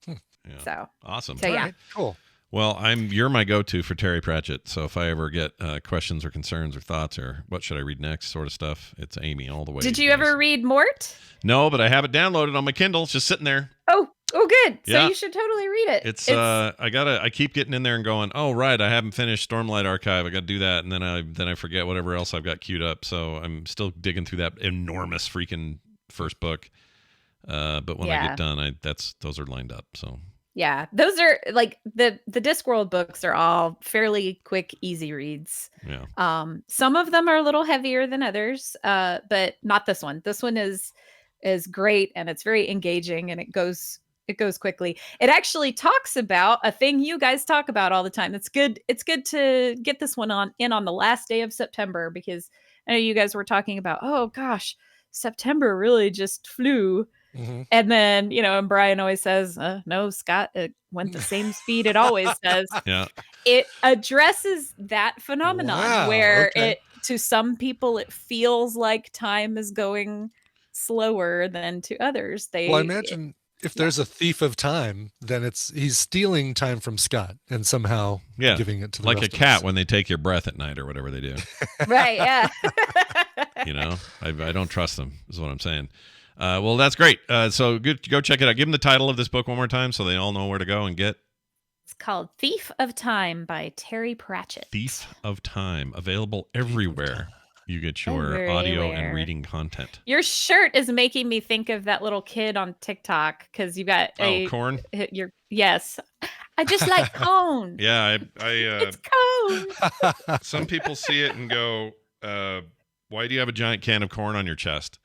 Yeah. So awesome. So yeah. All right, cool. Well, you're my go-to for Terry Pratchett. So if I ever get questions or concerns or thoughts or what should I read next sort of stuff, it's Amy all the way. Did you ever read Mort? No, but I have it downloaded on my Kindle. It's just sitting there. Oh, good. So Yeah. you should totally read it. It's I keep getting in there and going, oh right, I haven't finished Stormlight Archive. I got to do that, and then I forget whatever else I've got queued up. So I'm still digging through that enormous freaking first book. But when I get done, those are lined up. So. Yeah, those are like the Discworld books are all fairly quick, easy reads. Yeah. Some of them are a little heavier than others, but not this one. This one is great, and it's very engaging, and it goes quickly. It actually talks about a thing you guys talk about all the time. It's good to get this one on the last day of September, because I know you guys were talking about, oh gosh, September really just flew. Mm-hmm. And then, and Brian always says, no, Scott, it went the same speed it always does. Yeah. It addresses that phenomenon where to some people, it feels like time is going slower than to others. Well, I imagine if there's a thief of time, then he's stealing time from Scott and somehow giving it to the like rest a of cat us. when they take your breath at night or whatever they do. Right. Yeah. I don't trust them is what I'm saying. Well, that's great. So go check it out. Give them the title of this book one more time so they all know where to go and get. It's called Thief of Time by Terry Pratchett. Thief of Time. Available everywhere you get your audio and reading content. Your shirt is making me think of that little kid on TikTok, because you got corn? Yes. I just like cone. Yeah, it's cone. Some people see it and go, why do you have a giant can of corn on your chest?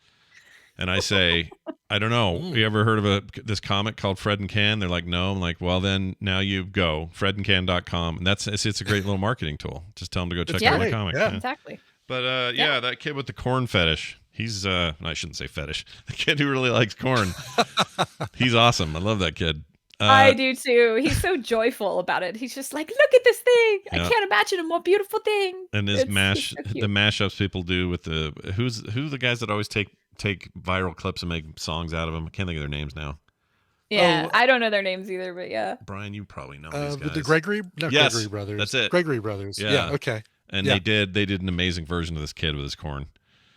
And I say, I don't know. You ever heard of this comic called Fred and Can? They're like, no. I'm like, well, then now you go, fredandcan.com. And it's a great little marketing tool. Just tell them to go check out my comic. Yeah. Exactly. But yeah, that kid with the corn fetish. He's I shouldn't say fetish. The kid who really likes corn. He's awesome. I love that kid. I do too. He's so joyful about it. He's just like, look at this thing. Yeah. I can't imagine a more beautiful thing. And his It's so the cute. mashups people do with who's the guys that always take viral clips and make songs out of them. I can't think of their names now. Yeah, I don't know their names either, but yeah. Brian, you probably know these guys. The Gregory brothers. That's it. Gregory brothers. Yeah. Okay. And they did an amazing version of this kid with his corn.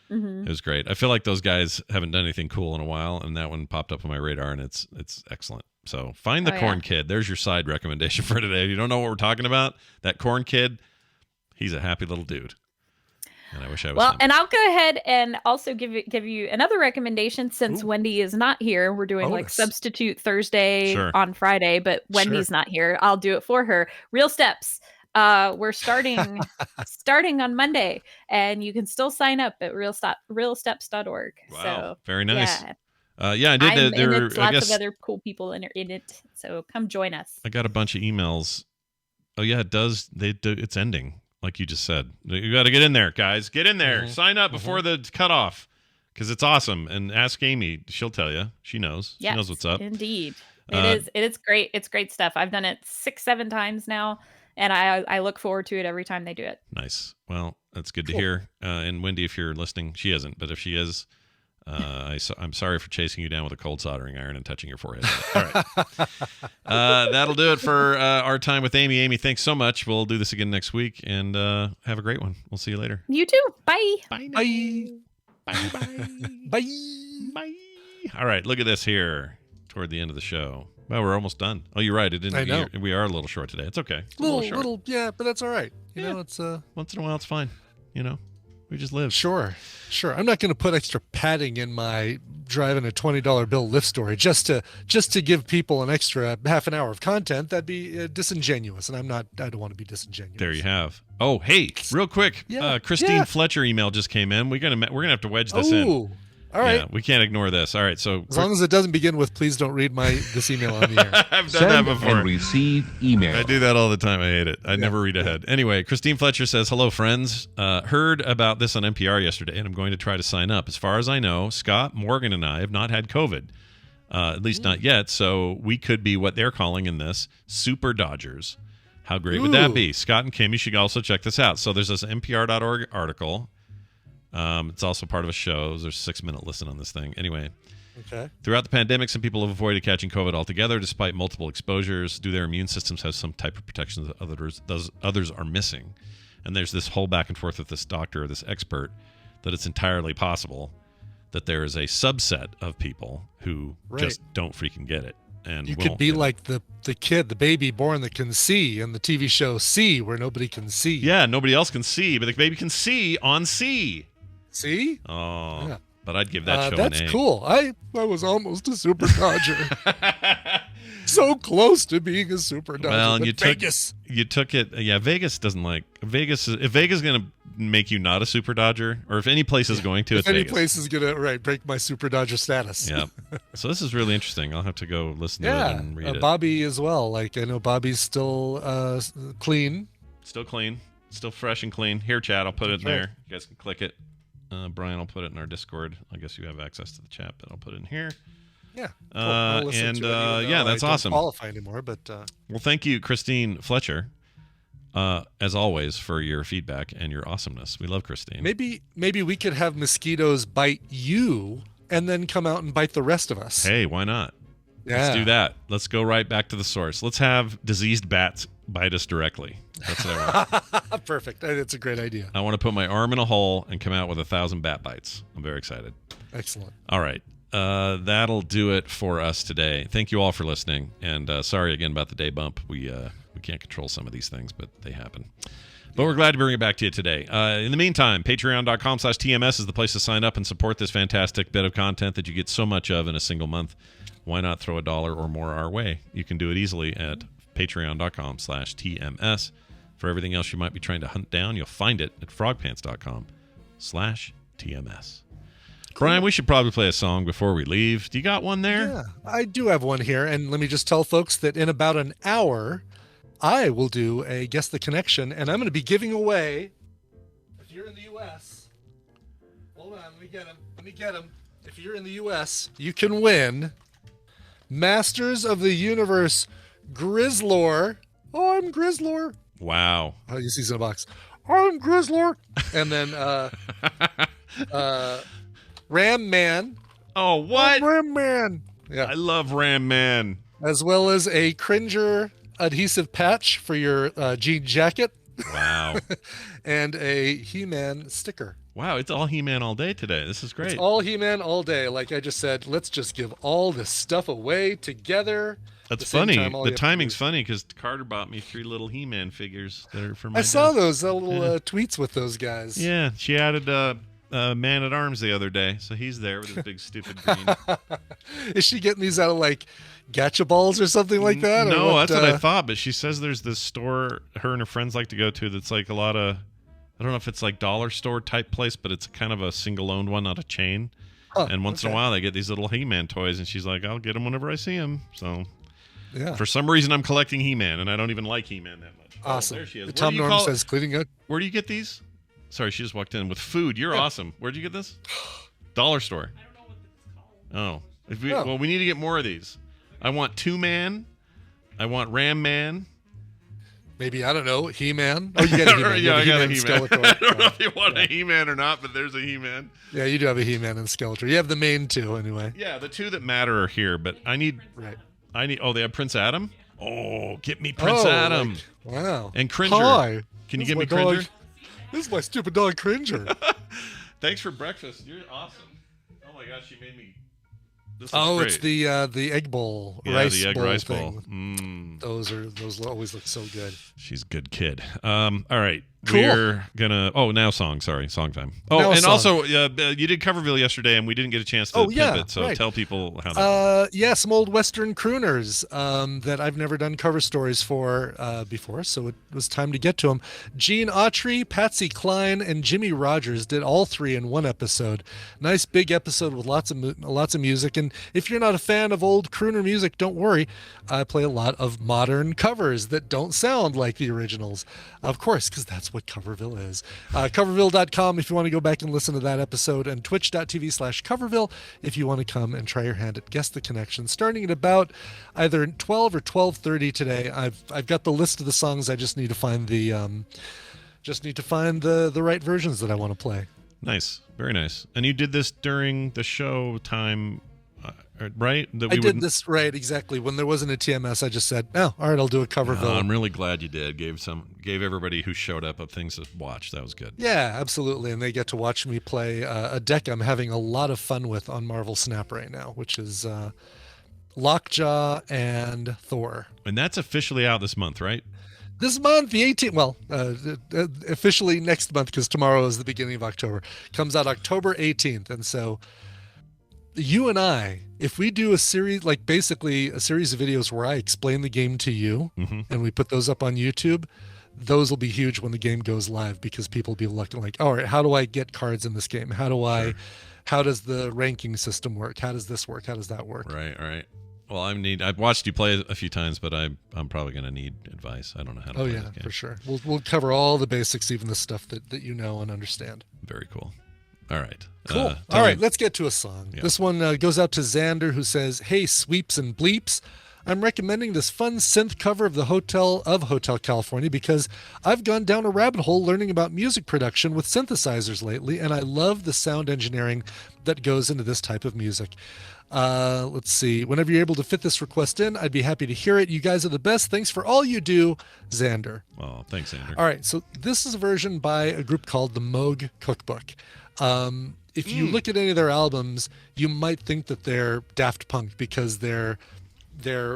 Mm-hmm. It was great. I feel like those guys haven't done anything cool in a while, and that one popped up on my radar, and it's excellent. So find the corn kid. There's your side recommendation for today. If you don't know what we're talking about, that corn kid, he's a happy little dude. And I wish I was him. And I'll go ahead and also give you another recommendation since Wendy is not here. We're doing like substitute Thursday on Friday, but Wendy's not here. I'll do it for her. Real Steps. We're starting on Monday, and you can still sign up at realsteps.org. Wow, so very nice. Yeah, I did. It's lots of other cool people in it. So come join us. I got a bunch of emails. Oh yeah, it does. It's ending, like you just said. You got to get in there, guys. Get in there. Sign up before the cutoff, because it's awesome. And ask Amy; she'll tell you. She knows. She knows what's up. Indeed, it is great. It's great stuff. I've done it 6-7 times now. And I look forward to it every time they do it. Nice. Well, that's good to hear. And Wendy, if you're listening, she isn't. But if she is, I'm sorry for chasing you down with a cold soldering iron and touching your forehead. All right. That'll do it for our time with Amy. Amy, thanks so much. We'll do this again next week. And have a great one. We'll see you later. You too. Bye. Bye. Bye. Bye. Bye. Bye. All right. Look at this here toward the end of the show. Well, we're almost done. Oh, you're right. It didn't. I know. We are a little short today. It's okay. It's Little, yeah, but that's all right. You know, it's once in a while, it's fine. You know, we just live. Sure. I'm not going to put extra padding in my driving a $20 bill Lyft story just to give people an extra half an hour of content. That'd be disingenuous, and I don't want to be disingenuous. There you have. Oh, hey, real quick. Christine Fletcher email just came in. We're gonna have to wedge this in. All right. Yeah, we can't ignore this. All right, so as long as it doesn't begin with "Please don't read this email on the air." I've done that before. And receive email. I do that all the time. I hate it. I never read ahead. Anyway, Christine Fletcher says, "Hello, friends. Heard about this on NPR yesterday, and I'm going to try to sign up. As far as I know, Scott, Morgan, and I have not had COVID, at least not yet. So we could be what they're calling in this super Dodgers. How great would that be? Scott and Kim, you should also check this out. So there's this NPR.org article." It's also part of a show. There's a 6-minute listen on this thing. Anyway, throughout the pandemic, some people have avoided catching COVID altogether despite multiple exposures. Do their immune systems have some type of protection that others are missing? And there's this whole back and forth with this doctor or this expert that it's entirely possible that there is a subset of people who just don't freaking get it. And you could be like the kid, the baby born that can see in the TV show See, where nobody can see. Yeah, nobody else can see, but the baby can see on See. See? Oh, yeah. But I'd give that show an A. That's cool. I was almost a super Dodger. So close to being a super Dodger. Well, and Vegas. You took it. Yeah, Vegas doesn't like Vegas. If Vegas is going to make you not a super Dodger, or if any place is going to, it's Vegas. If any place is going to break my super Dodger status. Yeah. So this is really interesting. I'll have to go listen to it and read it. Bobby as well. Like I know Bobby's still clean. Still clean. Still fresh and clean. Here, chat. I'll put it in there. You guys can click it. Brian will put it in our Discord. I guess you have access to the chat, but I'll put it in here. Yeah. Cool. That's awesome. I don't qualify anymore, but well, thank you, Christine Fletcher, as always, for your feedback and your awesomeness. We love Christine. Maybe we could have mosquitoes bite you and then come out and bite the rest of us. Hey, why not? Yeah. Let's do that. Let's go right back to the source. Let's have diseased bats bite us directly. That's what I want. Perfect. That's a great idea. I want to put my arm in a hole and come out with 1,000 bat bites. I'm very excited. Excellent. All right. That'll do it for us today. Thank you all for listening. And sorry again about the day bump. We can't control some of these things, but they happen. But we're glad to bring it back to you today. In the meantime, patreon.com/TMS is the place to sign up and support this fantastic bit of content that you get so much of in a single month. Why not throw $1 or more our way? You can do it easily at patreon.com/TMS. For everything else you might be trying to hunt down, you'll find it at frogpants.com/TMS. Brian, we should probably play a song before we leave. Do you got one there? Yeah, I do have one here. And let me just tell folks that in about an hour, I will do a Guess the Connection, and I'm going to be giving away, if you're in the U.S., hold on, let me get him. If you're in the U.S., you can win Masters of the Universe Grizzlor. Oh, I'm Grizzlor. Wow. Oh, you see he's in a box. I'm Grizzlor. And then Ram Man. Oh, what? Ram Man. Yeah. I love Ram Man. As well as a Cringer adhesive patch for your jean jacket. Wow. And a He-Man sticker. Wow, it's all He-Man all day today. This is great. It's all He-Man all day. Like I just said, let's just give all this stuff away together. That's funny. The timing's funny because Carter bought me 3 little He-Man figures that are for my I saw desk. those little tweets with those guys. Yeah, she added Man-at-Arms the other day, so he's there with his big stupid green. Is she getting these out of like gacha balls or something like that? No, that's what I thought, but she says there's this store her and her friends like to go to that's like a lot of, I don't know if it's like dollar store type place, but it's kind of a single-owned one, not a chain. And once in a while they get these little He-Man toys, and she's like, I'll get them whenever I see them. So yeah. For some reason I'm collecting He-Man, and I don't even like He-Man that much. Awesome. Oh, there she is. Tom Norm says cleaning up. Where do you get these? Sorry, she just walked in with food. You're awesome. Where'd you get this? Dollar store. I don't know what it's called. Oh. Well, we need to get more of these. I want 2-Man. I want Ram Man. Maybe, I don't know, He-Man. Oh, you got a He-Man. Yeah, I got a He-Man. He-Man. I don't know if you want a He-Man or not, but there's a He-Man. Yeah, you do have a He-Man and Skeletor. You have the main 2 anyway. Yeah, the 2 that matter are here, but I need... Right. Oh, they have Prince Adam? Oh, get me Prince Adam. Wow. And Cringer. Hi. Can you give me Cringer? This is my stupid dog, Cringer. Thanks for breakfast. You're awesome. Oh my gosh, you made me... This Oh, great. it's the egg bowl, yeah, rice the egg bowl rice thing. bowl. Mm. Those always look so good. She's a good kid. All right. Cool. We're gonna now song time. Oh, Now and song. also you did Coverville yesterday, and we didn't get a chance to pimp it, so right. tell people how that yeah, some old Western crooners that I've never done cover stories for before, so it was time to get to them. Gene Autry, Patsy Cline, and Jimmy Rogers did all 3 in one episode. Nice big episode with lots of music. And if you're not a fan of old crooner music, don't worry. I play a lot of modern covers that don't sound like the originals, of course, because that's what Coverville is. Coverville.com if you want to go back and listen to that episode, and twitch.tv/Coverville if you want to come and try your hand at Guess the Connection, starting at about either 12 or 12:30 today. I've got the list of the songs. I just need to find the right versions that I want to play. Nice, very nice. And you did this during the show time, right? I did this right, exactly. When there wasn't a TMS, I just said, "Oh, all right, I'll do a Coverville." I'm really glad you did. Gave everybody who showed up things to watch. That was good. Yeah, absolutely. And they get to watch me play a deck I'm having a lot of fun with on Marvel Snap right now, which is Lockjaw and Thor. And that's officially out this month, right? This month, the 18th, officially next month, because tomorrow is the beginning of October, comes out October 18th. And so you and I, if we do a series, like basically a series of videos where I explain the game to you, and we put those up on YouTube, those will be huge when the game goes live, because people will be looking like, all right, how do I get cards in this game? How does the ranking system work? How does this work? How does that work? Right. Well, I've watched you play a few times, but I'm probably going to need advice. I don't know how to play this game. For sure. We'll cover all the basics, even the stuff that you know and understand. Very cool. All right. Cool. All right, let's get to a song. Yeah. This one goes out to Xander, who says, "Hey, sweeps and bleeps. I'm recommending this fun synth cover of Hotel California because I've gone down a rabbit hole learning about music production with synthesizers lately, and I love the sound engineering that goes into this type of music. Let's see. Whenever you're able to fit this request in, I'd be happy to hear it. You guys are the best. Thanks for all you do, Xander." Oh, thanks, Xander. All right. So this is a version by a group called the Moog Cookbook. If you look at any of their albums, you might think that they're Daft Punk because they're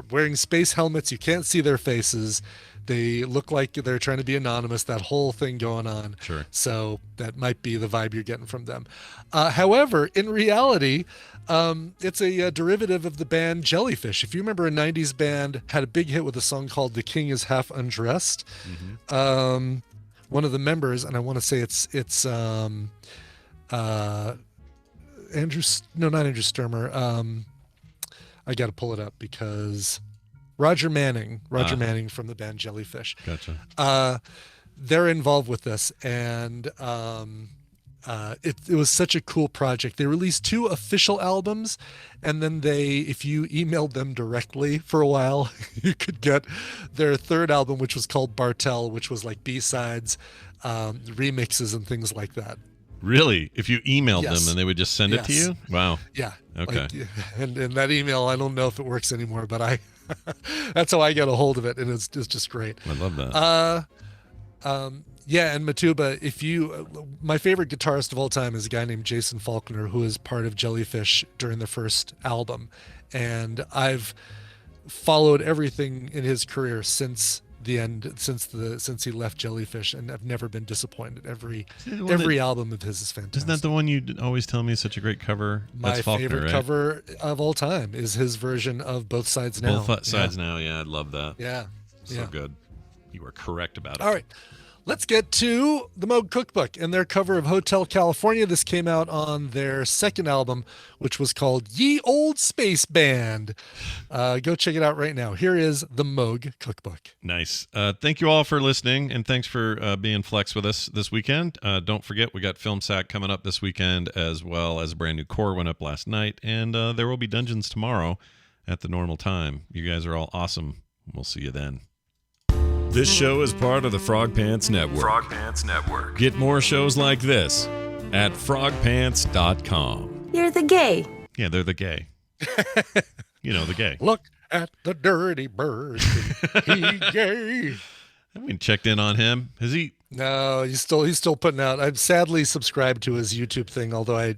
wearing space helmets. You can't see their faces. They look like they're trying to be anonymous, that whole thing going on. Sure. So that might be the vibe you're getting from them. However, in reality, it's a derivative of the band Jellyfish. If you remember, a 90s band had a big hit with a song called "The King is Half Undressed." One of the members, and I want to say it's Andrew, no, not Andrew Sturmer. I got to pull it up because Roger Manning from the band Jellyfish. Gotcha. they're involved with this, and it was such a cool project. They released 2 official albums, and then if you emailed them directly for a while, you could get their 3rd album, which was called Bartell, which was like B-sides, remixes and things like that. Really? If you emailed them and they would just send it to you? Wow. Yeah. Okay. Like, and that email, I don't know if it works anymore, but that's how I got a hold of it, and it's just great. I love that. Yeah, and Matuba, my favorite guitarist of all time is a guy named Jason Faulkner, who is part of Jellyfish during the first album, and I've followed everything in his career since the end, since he left Jellyfish, and I've never been disappointed. Every album of his is fantastic. Isn't that the one you always tell me is such a great cover? My favorite cover of all time is his version of Both Sides Now. Both Sides Now, yeah, I love that. Yeah. So good. You are correct about it. All right. Let's get to the Moog Cookbook and their cover of Hotel California. This came out on their 2nd album, which was called Ye Old Space Band. Go check it out right now. Here is the Moog Cookbook. Nice. Thank you all for listening, and thanks for being Flex with us this weekend. Don't forget, we got Film Sack coming up this weekend, as well as a brand new core went up last night, and there will be Dungeons tomorrow at the normal time. You guys are all awesome. We'll see you then. This show is part of the Frog Pants Network. Frog Pants Network. Get more shows like this at frogpants.com. You're the gay. Yeah, they're the gay. You know, the gay. Look at the dirty bird. He gay. I mean, checked in on him. Is he? No, he's still putting out. I've sadly subscribed to his YouTube thing, although I